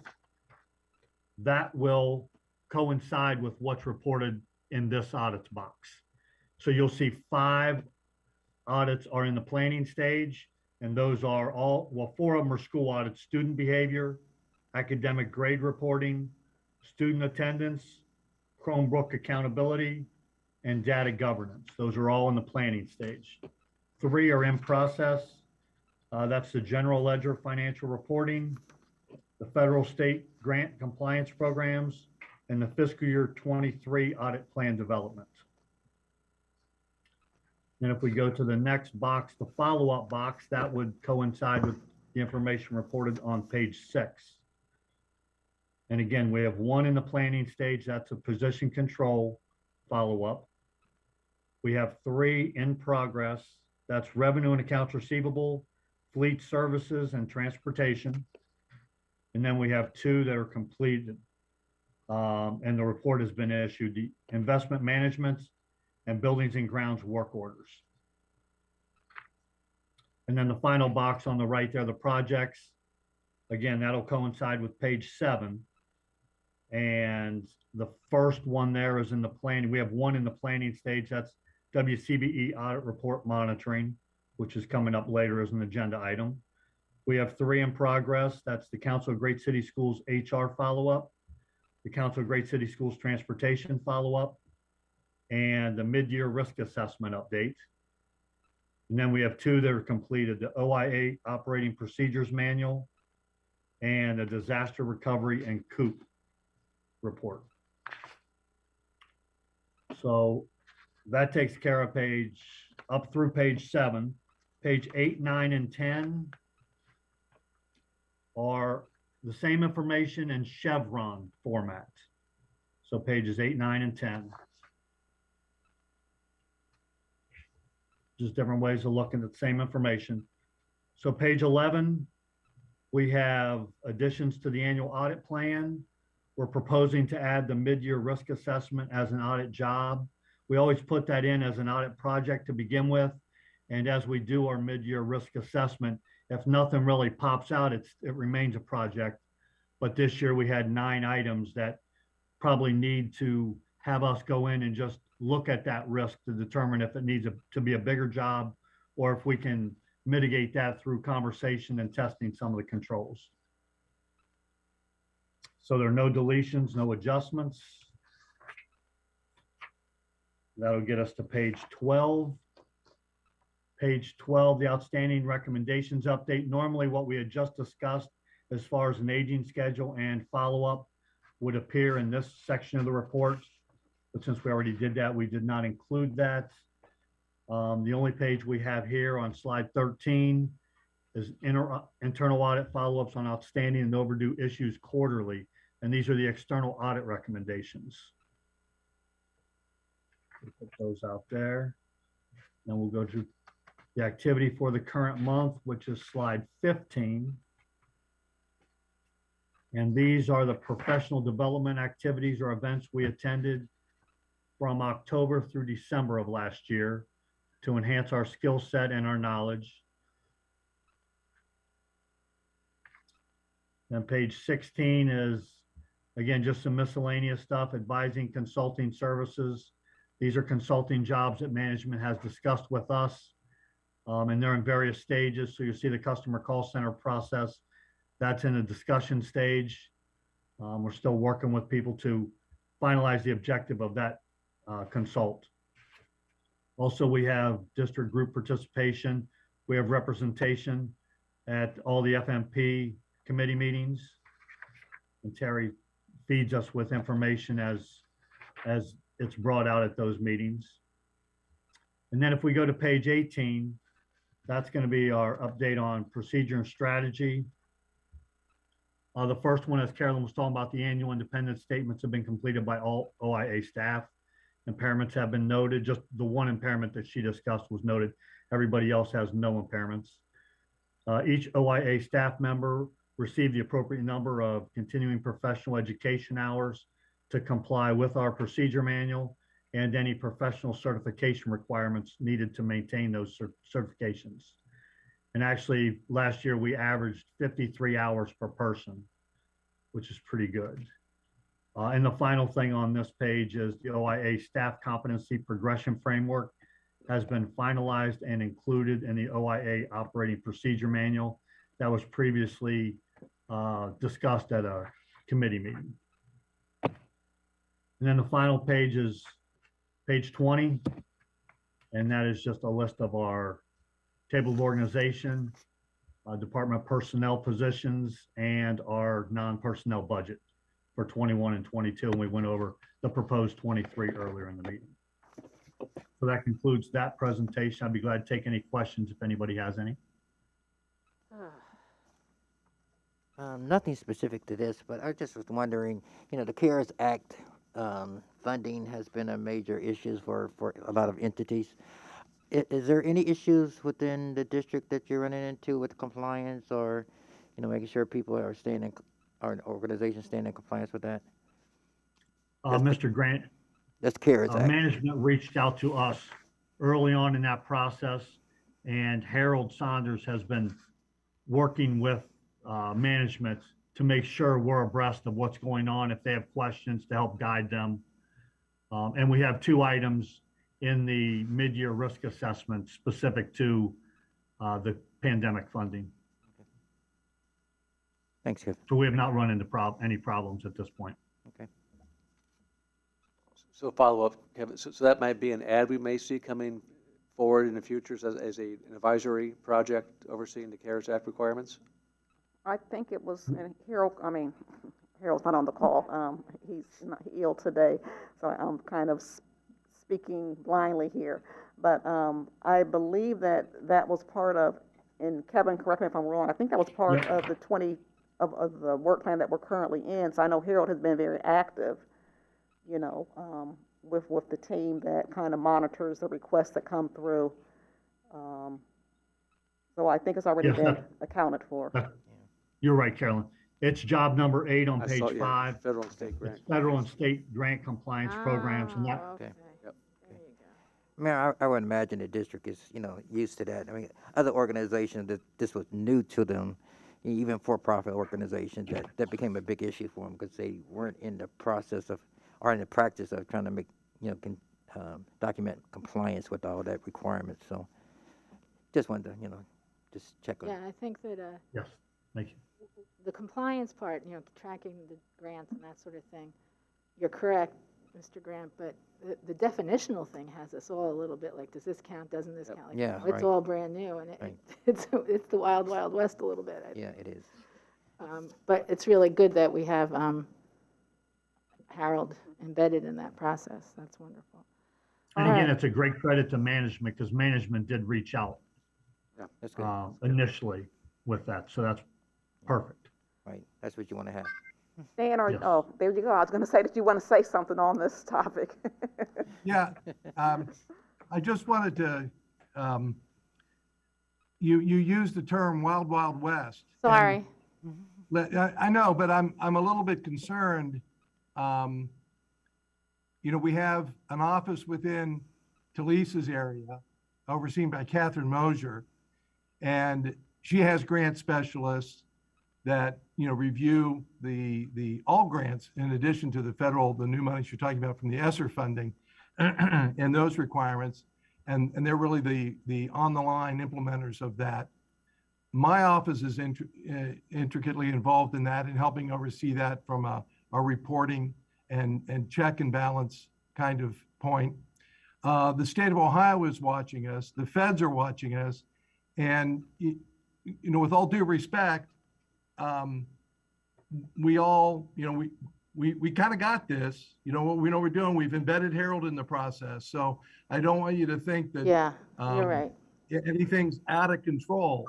that will coincide with what's reported in this audits box. So you'll see 5 audits are in the planning stage, and those are all, well, 4 of them are school audits: student behavior, academic grade reporting, student attendance, Chromebook accountability, and data governance. Those are all in the planning stage. 3 are in process. That's the general ledger financial reporting, the federal state grant compliance programs, and the fiscal year 23 audit plan development. And if we go to the next box, the follow-up box, that would coincide with the information reported on page 6. And again, we have 1 in the planning stage. That's a position control follow-up. We have 3 in progress. That's revenue and accounts receivable, fleet services, and transportation. And then we have 2 that are completed. and the report has been issued. The investment management and buildings and grounds work orders. And then the final box on the right there, the projects. Again, that'll coincide with page 7. And the first one there is in the planning. We have one in the planning stage. That's WCBE audit report monitoring, which is coming up later as an agenda item. We have 3 in progress. That's the Council of Great City Schools HR follow-up, the Council of Great City Schools transportation follow-up, and the mid-year risk assessment update. And then we have 2 that are completed, the OIA operating procedures manual and the disaster recovery and COOP report. So that takes care of up through page 7. Page 8, 9, and 10 are the same information in chevron format. So pages 8, 9, and 10. Just different ways of looking at the same information. So page 11, we have additions to the annual audit plan. We're proposing to add the mid-year risk assessment as an audit job. We always put that in as an audit project to begin with. And as we do our mid-year risk assessment, if nothing really pops out, it remains a project. But this year we had 9 items that probably need to have us go in and just look at that risk to determine if it needs to be a bigger job or if we can mitigate that through conversation and testing some of the controls. So there are no deletions, no adjustments. That'll get us to page 12. Page 12, the outstanding recommendations update. Normally what we had just discussed as far as an aging schedule and follow-up would appear in this section of the report. But since we already did that, we did not include that. The only page we have here on slide 13 is internal audit follow-ups on outstanding and overdue issues quarterly. And these are the external audit recommendations. We'll put those out there. Then we'll go to the activity for the current month, which is slide 15. And these are the professional development activities or events we attended from October through December of last year to enhance our skill set and our knowledge. Then page 16 is, again, just some miscellaneous stuff, advising, consulting services. These are consulting jobs that management has discussed with us, and they're in various stages. So you see the customer call center process. That's in a discussion stage. We're still working with people to finalize the objective of that consult. Also, we have district group participation. We have representation at all the FMP committee meetings. And Terry feeds us with information as it's brought out at those meetings. And then if we go to page 18, that's going to be our update on procedure and strategy. The first one, as Carolyn was talking about, the annual independent statements have been completed by all OIA staff. Impairments have been noted. Just the one impairment that she discussed was noted. Everybody else has no impairments. Each OIA staff member received the appropriate number of continuing professional education hours to comply with our procedure manual and any professional certification requirements needed to maintain those certifications. And actually, last year we averaged 53 hours per person, which is pretty good. And the final thing on this page is the OIA staff competency progression framework has been finalized and included in the OIA operating procedure manual that was previously discussed at a committee meeting. And then the final page is page 20, and that is just a list of our table of organization, department personnel positions, and our non-personnel budget for 21 and 22. And we went over the proposed 23 earlier in the meeting. So that concludes that presentation. I'd be glad to take any questions if anybody has any. Nothing specific to this, but I just was wondering, the CARES Act funding has been a major issue for a lot of entities. Is there any issues within the district that you're running into with compliance or, making sure people are staying in, or organizations staying in compliance with that? Mr. Grant, That's CARES Act. management reached out to us early on in that process, and Harold Saunders has been working with management to make sure we're abreast of what's going on, if they have questions, to help guide them. And we have 2 items in the mid-year risk assessment specific to the pandemic funding. Thanks, Kevin. So we have not run into any problems at this point. Okay. So follow up, Kevin, so that might be an ad we may see coming forward in the future as an advisory project overseeing the CARES Act requirements? I think it was, and Harold's not on the call. He's ill today, so I'm kind of speaking blindly here. But I believe that was part of, and Kevin, correct me if I'm wrong, I think that was part of the of the work plan that we're currently in. So I know Harold has been very active, with the team that kind of monitors the requests that come through. So I think it's already been accounted for. You're right, Carolyn. It's job number 8 on I page saw, yeah, 5. Federal and state grant. It's federal and state grant compliance programs, and that, Okay. Yep. There you go. I mean, I would imagine the district is, used to that. I mean, other organizations that this was new to them, even for-profit organizations, that became a big issue for them because they weren't in the process of, or in the practice of trying to make, document compliance with all that requirements. So, just wanted to, just check on. Yeah, I think that yes, thank you. the compliance part, tracking the grants and that sort of thing, you're correct, Mr. Grant, but the definitional thing has us all a little bit like, does this count, doesn't this Yep. count? Like, Yeah, it's right. all brand new, and Right. it's the wild, wild west a little bit. Yeah, it is. But it's really good that we have Harold embedded in that process. That's wonderful. And All again, right. it's a great credit to management because management did reach out Yeah. That's good. initially with that. So that's perfect. Right. That's what you want to have. Dan, Yes. there you go. I was going to say that you want to say something on this topic. Yeah, I just wanted to, you used the term Wild Wild West. and Sorry. I know, but I'm a little bit concerned. We have an office within Talisa's area overseen by Catherine Mosier, and she has grant specialists that, review the all grants in addition to the new money you're talking about from the ESSER funding and those requirements. And they're really the on the line implementers of that. My office is intricately involved in that and helping oversee that from a reporting and check and balance kind of point. The state of Ohio is watching us. The feds are watching us. And, with all due respect, we all, we kind of got this, we know we're doing. We've embedded Harold in the process. So I don't want you to think that Yeah, you're right. anything's out of control.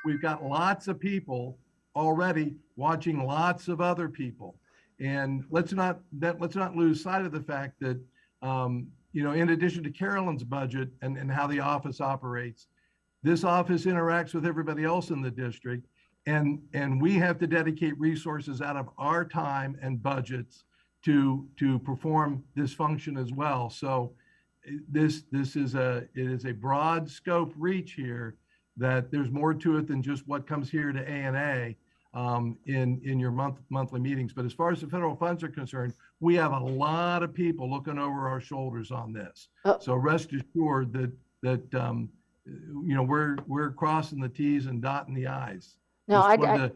We've got lots of people already watching lots of other people. And let's not lose sight of the fact that, in addition to Carolyn's budget and how the office operates, this office interacts with everybody else in the district. And we have to dedicate resources out of our time and budgets to perform this function as well. So it is a broad scope reach here, that there's more to it than just what comes here to ANA in your monthly meetings. But as far as the federal funds are concerned, we have a lot of people looking over our shoulders on this. Oh. So rest assured that we're crossing the T's and dotting the I's. No, Just wanted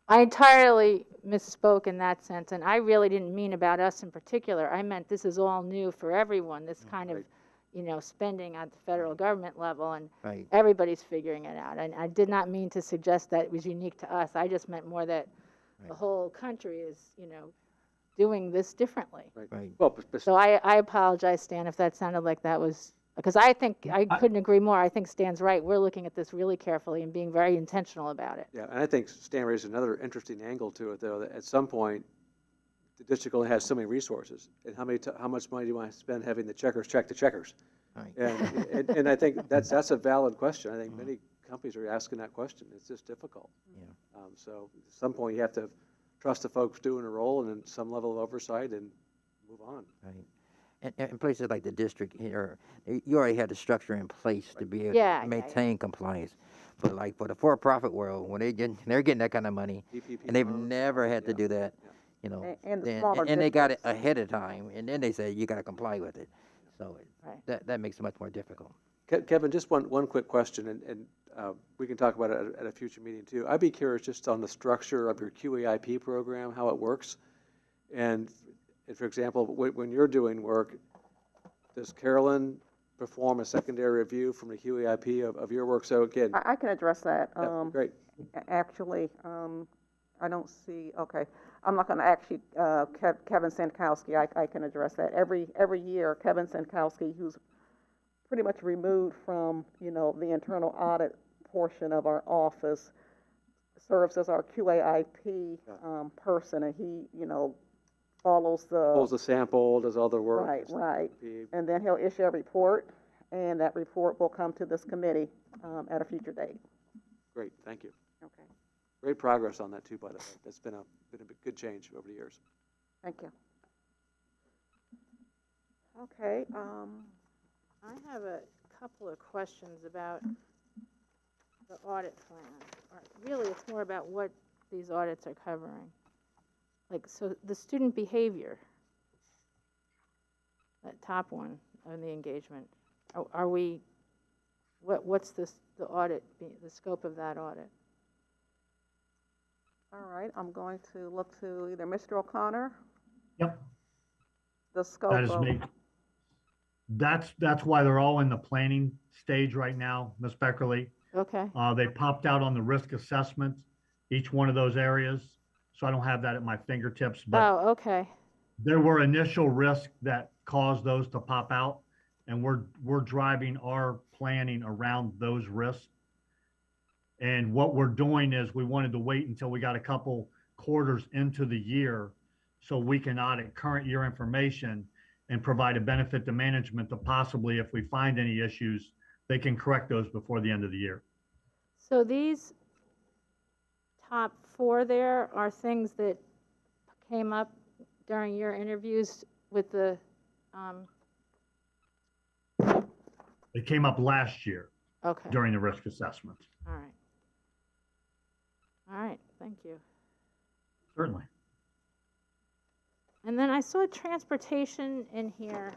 I entirely misspoke in that sense, and I really didn't mean about us in particular. I meant this is all new for everyone, this kind of, spending at the federal government level, and Right. everybody's figuring it out. And I did not mean to suggest that it was unique to us. I just meant more that the Right. whole country is, doing this differently. Right. Well, So I apologize, Stan, if that sounded like that was, because I think, I couldn't agree more. I think Stan's right. We're looking at this really carefully and being very intentional about it. yeah, and I think Stan raised another interesting angle to it, though, that at some point, the district only has so many resources, and how much money do you want to spend having the checkers check the checkers? Right. And I think that's a valid question. I think many companies are asking that question. It's just difficult. Yeah. So at some point, you have to trust the folks doing a role and then some level of oversight, and move on. Right. And in places like the district here, you already had the structure in place to be able Yeah, to yeah, maintain compliance. But like for the for-profit world, when they're getting that kind of money, PPP and they've loans, never had to yeah, do that, yeah. you know, And the then smaller and they got it districts. ahead of time, and then they say you got to comply with it. So Right. that makes it much more difficult. Kevin, just one quick question, and we can talk about it at a future meeting too. I'd be curious just on the structure of your QAIP program, how it works. And for example, when you're doing work, does Carolyn perform a secondary review from the QAIP of your work? So again, I can address that. that'd be great. Actually, I don't see, okay, I'm not gonna actually, Kevin Sankowski, I can address that. Every year, Kevin Sankowski, who's pretty much removed from, the internal audit portion of our office, serves as our QAIP, person, and he, follows Pulls the sample, does all the work. Right. PPP. And then he'll issue a report, and that report will come to this committee, at a future date. Great, thank you. Okay, Great progress on that too, by the way. That's been a good change over the years. thank you. Okay, I have a couple of questions about the audit plan. Or really, it's more about what these audits are covering. Like, so the student behavior, that top one on the engagement, are we, what's the audit, the scope of that audit? all right, I'm going to look to either Mr. O'Connor, Yep, the scope that is of. me. That's why they're all in the planning stage right now, Ms. Beckerly. Okay, They popped out on the risk assessment, each one of those areas. So I don't have that at my fingertips, but oh, okay, there were initial risks that caused those to pop out. And we're driving our planning around those risks. And what we're doing is we wanted to wait until we got a couple quarters into the year so we can audit current year information and provide a benefit to management to possibly, if we find any issues, they can correct those before the end of the year. so these top 4 there are things that came up during your interviews with the, It came up last year okay, during the risk assessment. all right. All right, thank you. Certainly. And then I saw transportation in here.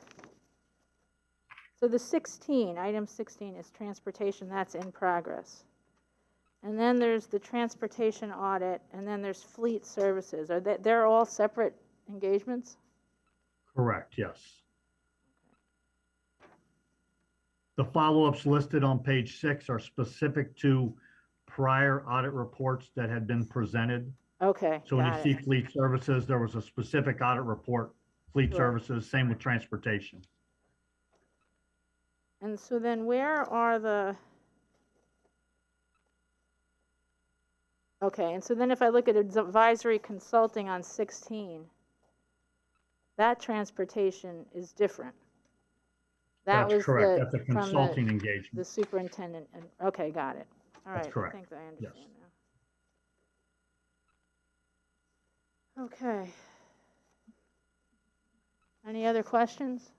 So the 16, item 16 is transportation, that's in progress. And then there's the transportation audit, and then there's fleet services. Are they're all separate engagements? Correct, yes. The follow-ups listed on page 6 are specific to prior audit reports that had been presented. Okay, So when you got see it. fleet services, there was a specific audit report, fleet Sure. services, same with transportation. And so then where are the, okay, and so then if I look at advisory consulting on 16, that transportation is different. That That's was correct. the, That's a from consulting the engagement. superintendent, and, okay, got it. All right, That's correct. I think I Yes. understand now. Okay. Any other questions?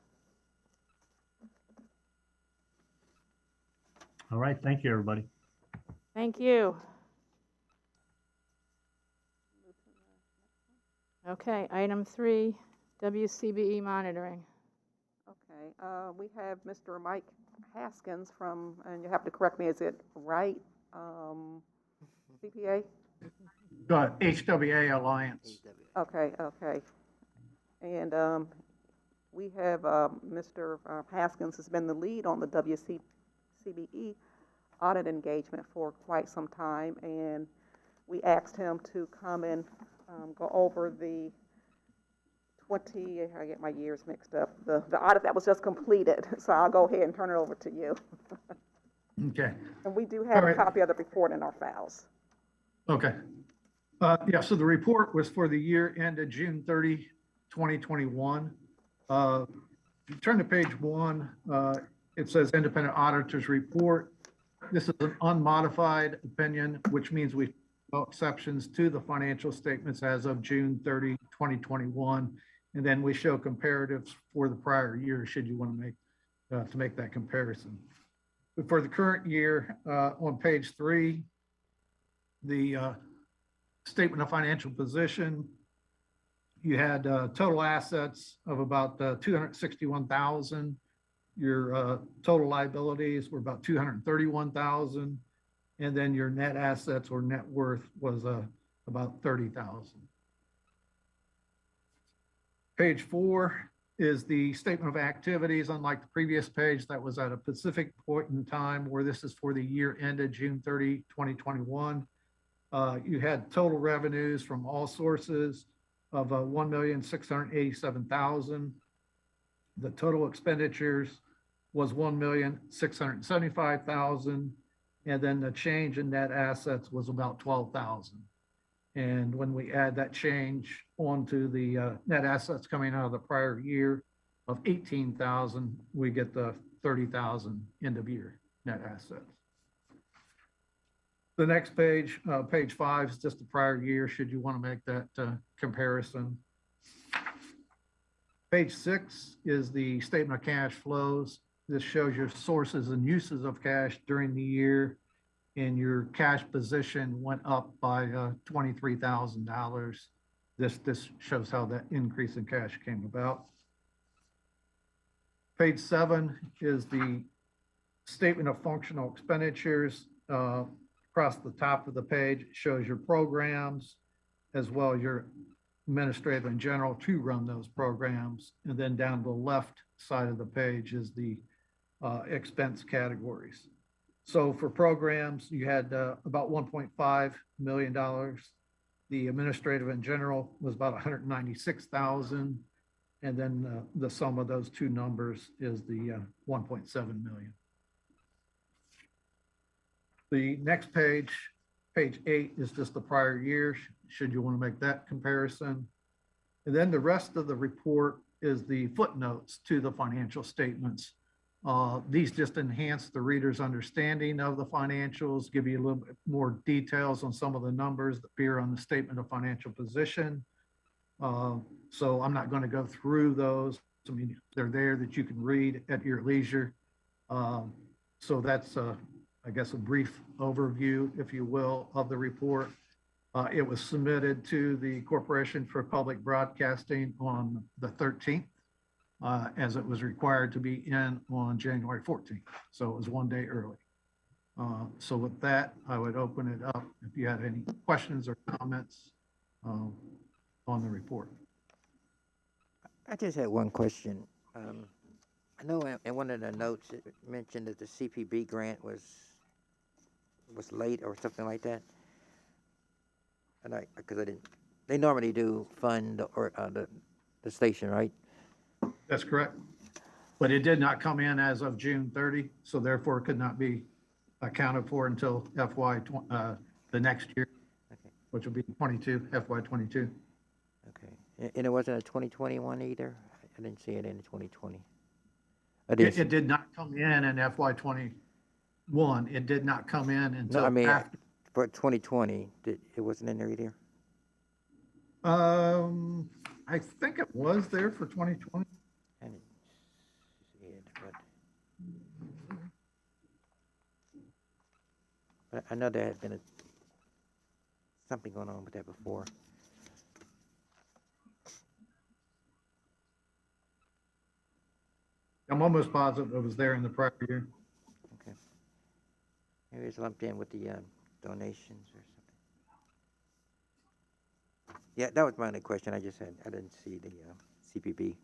All right, thank you, everybody. Thank you. Okay, item 3, WCBE monitoring. Okay, we have Mr. Mike Haskins from, and you have to correct me, is it right? CPA? HWA Alliance. Okay. And we have Mr. Haskins has been the lead on the WCBE audit engagement for quite some time, and we asked him to come and go over the I get my years mixed up, the audit that was just completed. So I'll go ahead and turn it over to you. Okay. And we do have All a right. copy of the report in our files. Okay. Yeah, so the report was for the year ended June 30, 2021. If you turn to page 1, it says independent auditors report. This is an unmodified opinion, which means we no exceptions to the financial statements as of June 30, 2021. And then we show comparatives for the prior year, should you want to make that comparison. But for the current year, on page 3, the statement of financial position, you had total assets of about 261,000. Your total liabilities were about 231,000, and then your net assets or net worth was about 30,000. Page 4 is the statement of activities. Unlike the previous page, that was at a specific point in time, where this is for the year ended June 30, 2021. You had total revenues from all sources of 1,687,000. The total expenditures was 1,675,000, and then the change in net assets was about 12,000. And when we add that change onto the net assets coming out of the prior year of 18,000, we get the 30,000 end of year net assets. The next page, page 5, is just the prior year, should you want to make that comparison. Page 6 is the statement of cash flows. This shows your sources and uses of cash during the year, and your cash position went up by $23,000. This shows how that increase in cash came about. Page 7 is the statement of functional expenditures. Across the top of the page, it shows your programs as well as your administrative and general to run those programs. And then down the left side of the page is the expense categories. So for programs, you had about $1.5 million. The administrative and general was about 196,000. And then the sum of those two numbers is the 1.7 million. The next page, page 8, is just the prior year, should you want to make that comparison. And then the rest of the report is the footnotes to the financial statements. These just enhance the reader's understanding of the financials, give you a little bit more details on some of the numbers that appear on the statement of financial position. So I'm not going to go through those. I mean, they're there that you can read at your leisure. So that's, I guess, a brief overview, if you will, of the report. It was submitted to the Corporation for Public Broadcasting on the 13th. As it was required to be in on January 14th. So it was one day early. So with that, I would open it up if you had any questions or comments on the report. I just had one question. I know in one of the notes it mentioned that the CPB grant was late or something like that. And because I didn't, they normally do fund or the station, right? That's correct. But it did not come in as of June 30, so therefore it could not be accounted for until the next year, Okay. which will be 22, FY 22. Okay. And it wasn't a 2021 either? I didn't see it in 2020. It did not come in FY 21. It did not come in until No, I mean, after. for 2020, it wasn't in there either? I think it was there for 2020. I didn't see it, but I know there had been something going on with that before. I'm almost positive it was there in the prior year. Okay. Maybe it's lumped in with the donations or something. Yeah, that was my only question. I didn't see the CPB.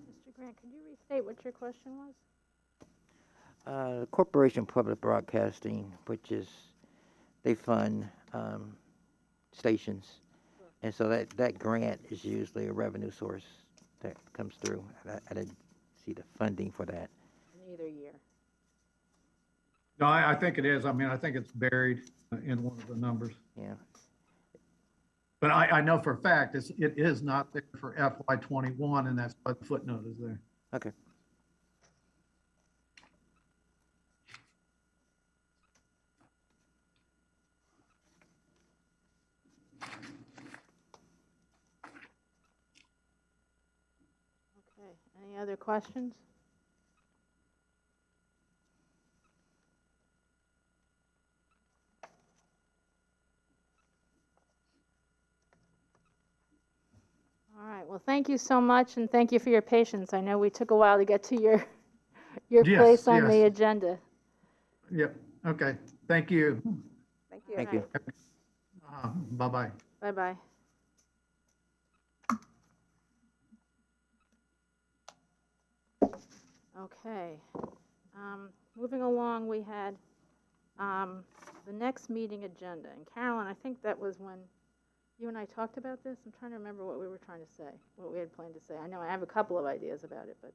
Mr. Grant, could you restate what your question was? The Corporation Public Broadcasting, which is, they fund stations. And so that grant is usually a revenue source that comes through. I didn't see the funding for that. In either year. No, I think it is. I mean, I think it's buried in one of the numbers. Yeah. But I know for a fact it is not there for FY 21, and that's why the footnote is there. Okay. Okay, any other questions? All right, well, thank you so much, and thank you for your patience. I know we took a while to get to your Yes, place on the yes. agenda. Yep, okay, thank you. Thank you. Thank you. Bye-bye. Bye-bye. Okay. Moving along, we had the next meeting agenda. And Carolyn, I think that was when you and I talked about this. I'm trying to remember what we were trying to say, what we had planned to say. I know I have a couple of ideas about it, but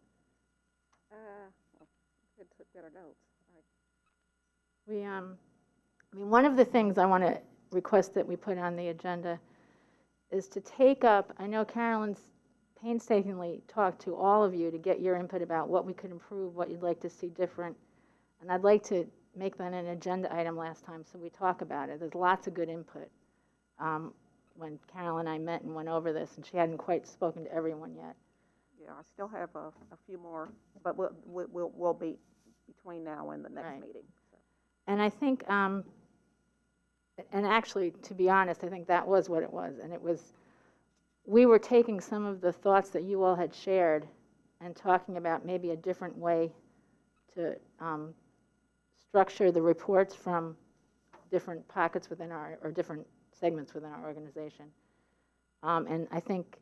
Good, took better notes. I mean, one of the things I want to request that we put on the agenda is to take up, I know Carolyn's painstakingly talked to all of you to get your input about what we could improve, what you'd like to see different. And I'd like to make that an agenda item last time so we talk about it. There's lots of good input. When Carolyn and I met and went over this, and she hadn't quite spoken to everyone yet. Yeah, I still have a few more, but we'll be between now and the next Right. meeting. So. And I think, and actually, to be honest, I think that was what it was. And it was, we were taking some of the thoughts that you all had shared and talking about maybe a different way to structure the reports from different pockets within our, or different segments within our organization. And I think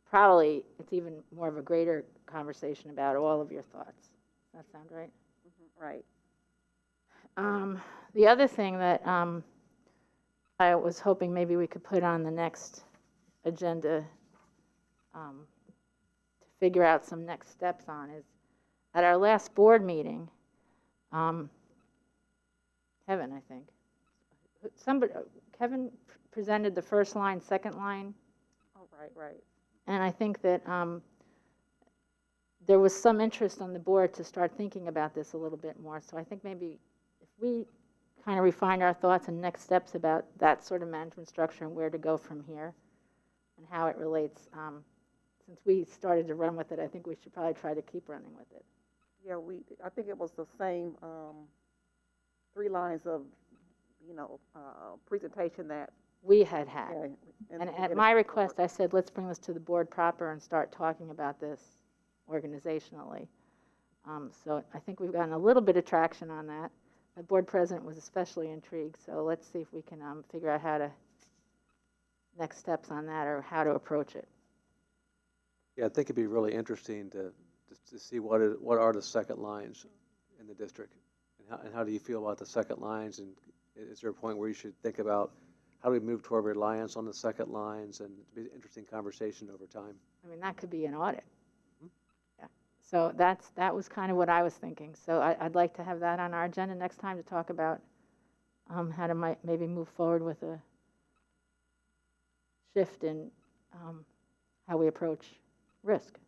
probably it's even more of a greater conversation about all of your thoughts. Does that sound right? Mm-hmm, right. The other thing that I was hoping maybe we could put on the next agenda to figure out some next steps on is at our last board meeting, Kevin, I think, Kevin presented the first line, second line, Oh, right. and I think that there was some interest on the board to start thinking about this a little bit more. So I think maybe if we kind of refine our thoughts and next steps about that sort of management structure and where to go from here and how it relates, since we started to run with it, I think we should probably try to keep running with it. Yeah, I think it was the same 3 lines of, presentation that. We had. Yeah, And we at did my it request, I said, let's bring this to the board proper and start talking about this organizationally. So I think we've gotten a little bit of traction on that. The board president was especially intrigued, so let's see if we can figure out how to, next steps on that or how to approach it. Yeah, I think it'd be really interesting to see what are the second lines in the district, and how do you feel about the second lines, and is there a point where you should think about how do we move toward reliance on the second lines, and it'd be an interesting conversation over time. I mean, that could be an audit. Yeah. So that was kind of what I was thinking. So I'd like to have that on our agenda next time to talk about how to maybe move forward with a shift in how we approach risk.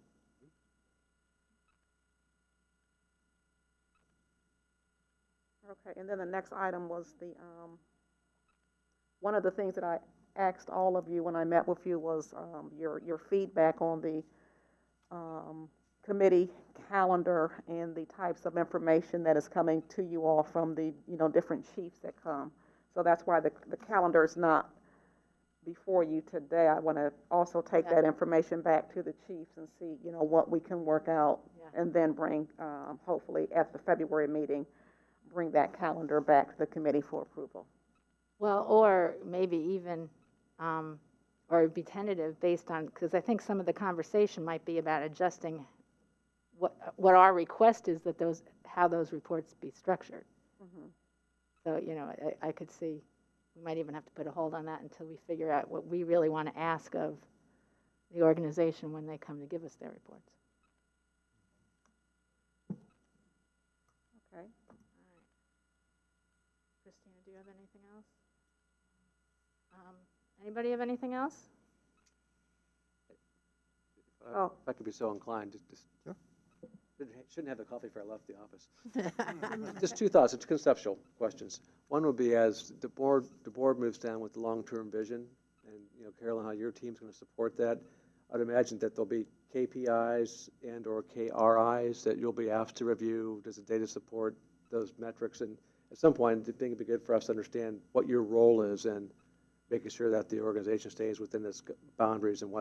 Okay, and then the next item was the, one of the things that I asked all of you when I met with you was your feedback on the committee calendar and the types of information that is coming to you all from the, different chiefs that come. So that's why the calendar is not before you today. I want to also take that information back to the chiefs and see, what we can work out, and then bring, hopefully at the February meeting, bring that calendar back to the committee for approval. Well, or maybe even, or be tentative based on, because I think some of the conversation might be about adjusting what our request is, that how those reports be structured. Mm-hmm. So, I could see we might even have to put a hold on that until we figure out what we really want to ask of the organization when they come to give us their reports. Okay. Christina, do you have anything else? Anybody have anything else? Oh. If I could be so inclined, just Sure. Shouldn't have the coffee before I left the office. Just 2 thoughts. It's conceptual questions. One would be, as the board moves down with the long-term vision, and Carolyn, how your team's going to support that. I'd imagine that there'll be KPIs and or KRIs that you'll be asked to review. Does the data support those metrics? And at some point, I think it'd be good for us to understand what your role is in making sure that the organization stays within its boundaries and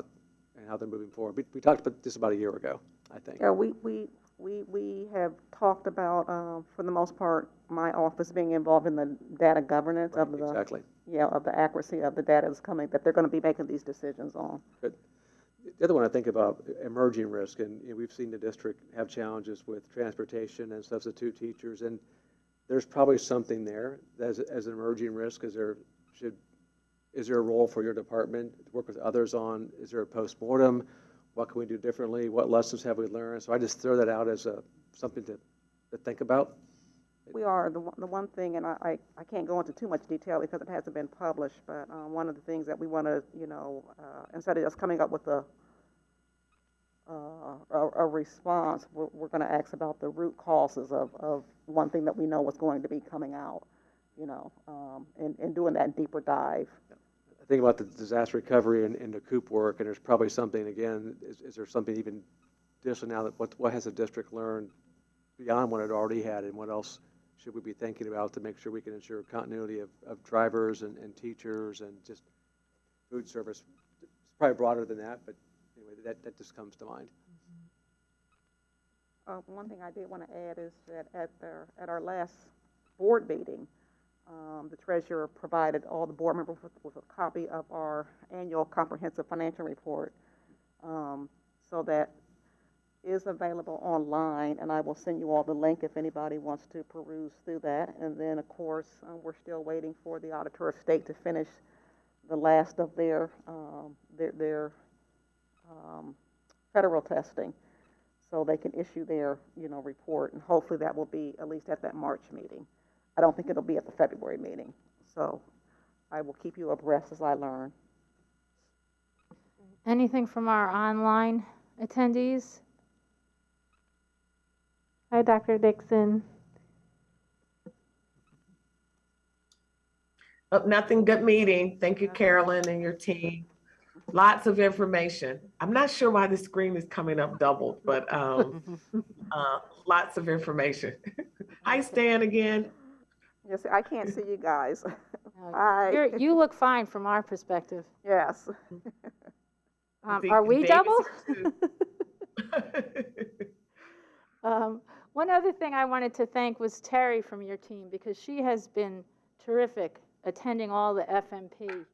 how they're moving forward. We talked about this about a year ago, I think. Yeah, we have talked about, for the most part, my office being involved in the data governance of the, Exactly. yeah, of the accuracy of the data that's coming, that they're going to be making these decisions on. Good. The other one I think about, emerging risk, and we've seen the district have challenges with transportation and substitute teachers, and there's probably something there as an emerging risk. Is there a role for your department to work with others on? Is there a postmortem? What can we do differently? What lessons have we learned? So I just throw that out as something to think about. We are, the one thing, and I can't go into too much detail because it hasn't been published, but one of the things that we want to, instead of just coming up with a response, we're going to ask about the root causes of one thing that we know was going to be coming out, and doing that deeper dive. I think about the disaster recovery and the COOP work, and there's probably something, again, is there something even additional now that what has the district learned beyond what it already had, and what else should we be thinking about to make sure we can ensure continuity of drivers and teachers and just food service? It's probably broader than that, but anyway, that just comes to mind. One thing I did want to add is that at our last board meeting, the treasurer provided all the board members with a copy of our annual comprehensive financial report. So that is available online, and I will send you all the link if anybody wants to peruse through that. And then, of course, we're still waiting for the Auditor of State to finish the last of their federal testing, so they can issue their report, and hopefully that will be at least at that March meeting. I don't think it'll be at the February meeting, so I will keep you abreast as I learn. Anything from our online attendees? Hi, Dr. Dixon. Oh, nothing, good meeting. Thank you, Carolyn and your team. Lots of information. I'm not sure why the screen is coming up doubled, but lots of information. Hi, Stan again. Yes, I can't see you guys. You look fine from our perspective. Yes. Are we double? One other thing I wanted to thank was Terry from your team, because she has been terrific attending all the FMP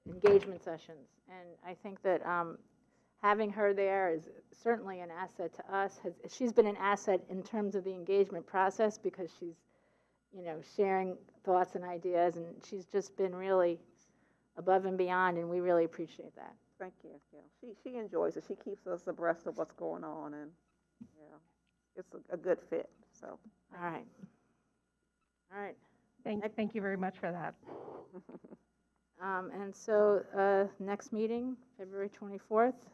engagement sessions. And I think that having her there is certainly an asset to us. She's been an asset in terms of the engagement process, because she's, sharing thoughts and ideas, and she's just been really above and beyond, and we really appreciate that. Thank you. Yeah, she enjoys it. She keeps us abreast of what's going on, and yeah, it's a good fit. So. All right. Thank you very much for that. And so next meeting, February 24th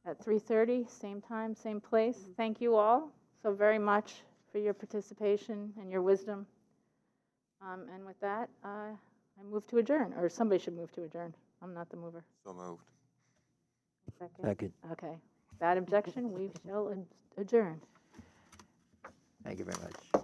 at 3:30, same time, same place. Thank you all so very much for your participation and your wisdom. And with that, I move to adjourn, or somebody should move to adjourn. I'm not the mover. So moved. Second. Okay. Without objection, we shall adjourn. Thank you very much.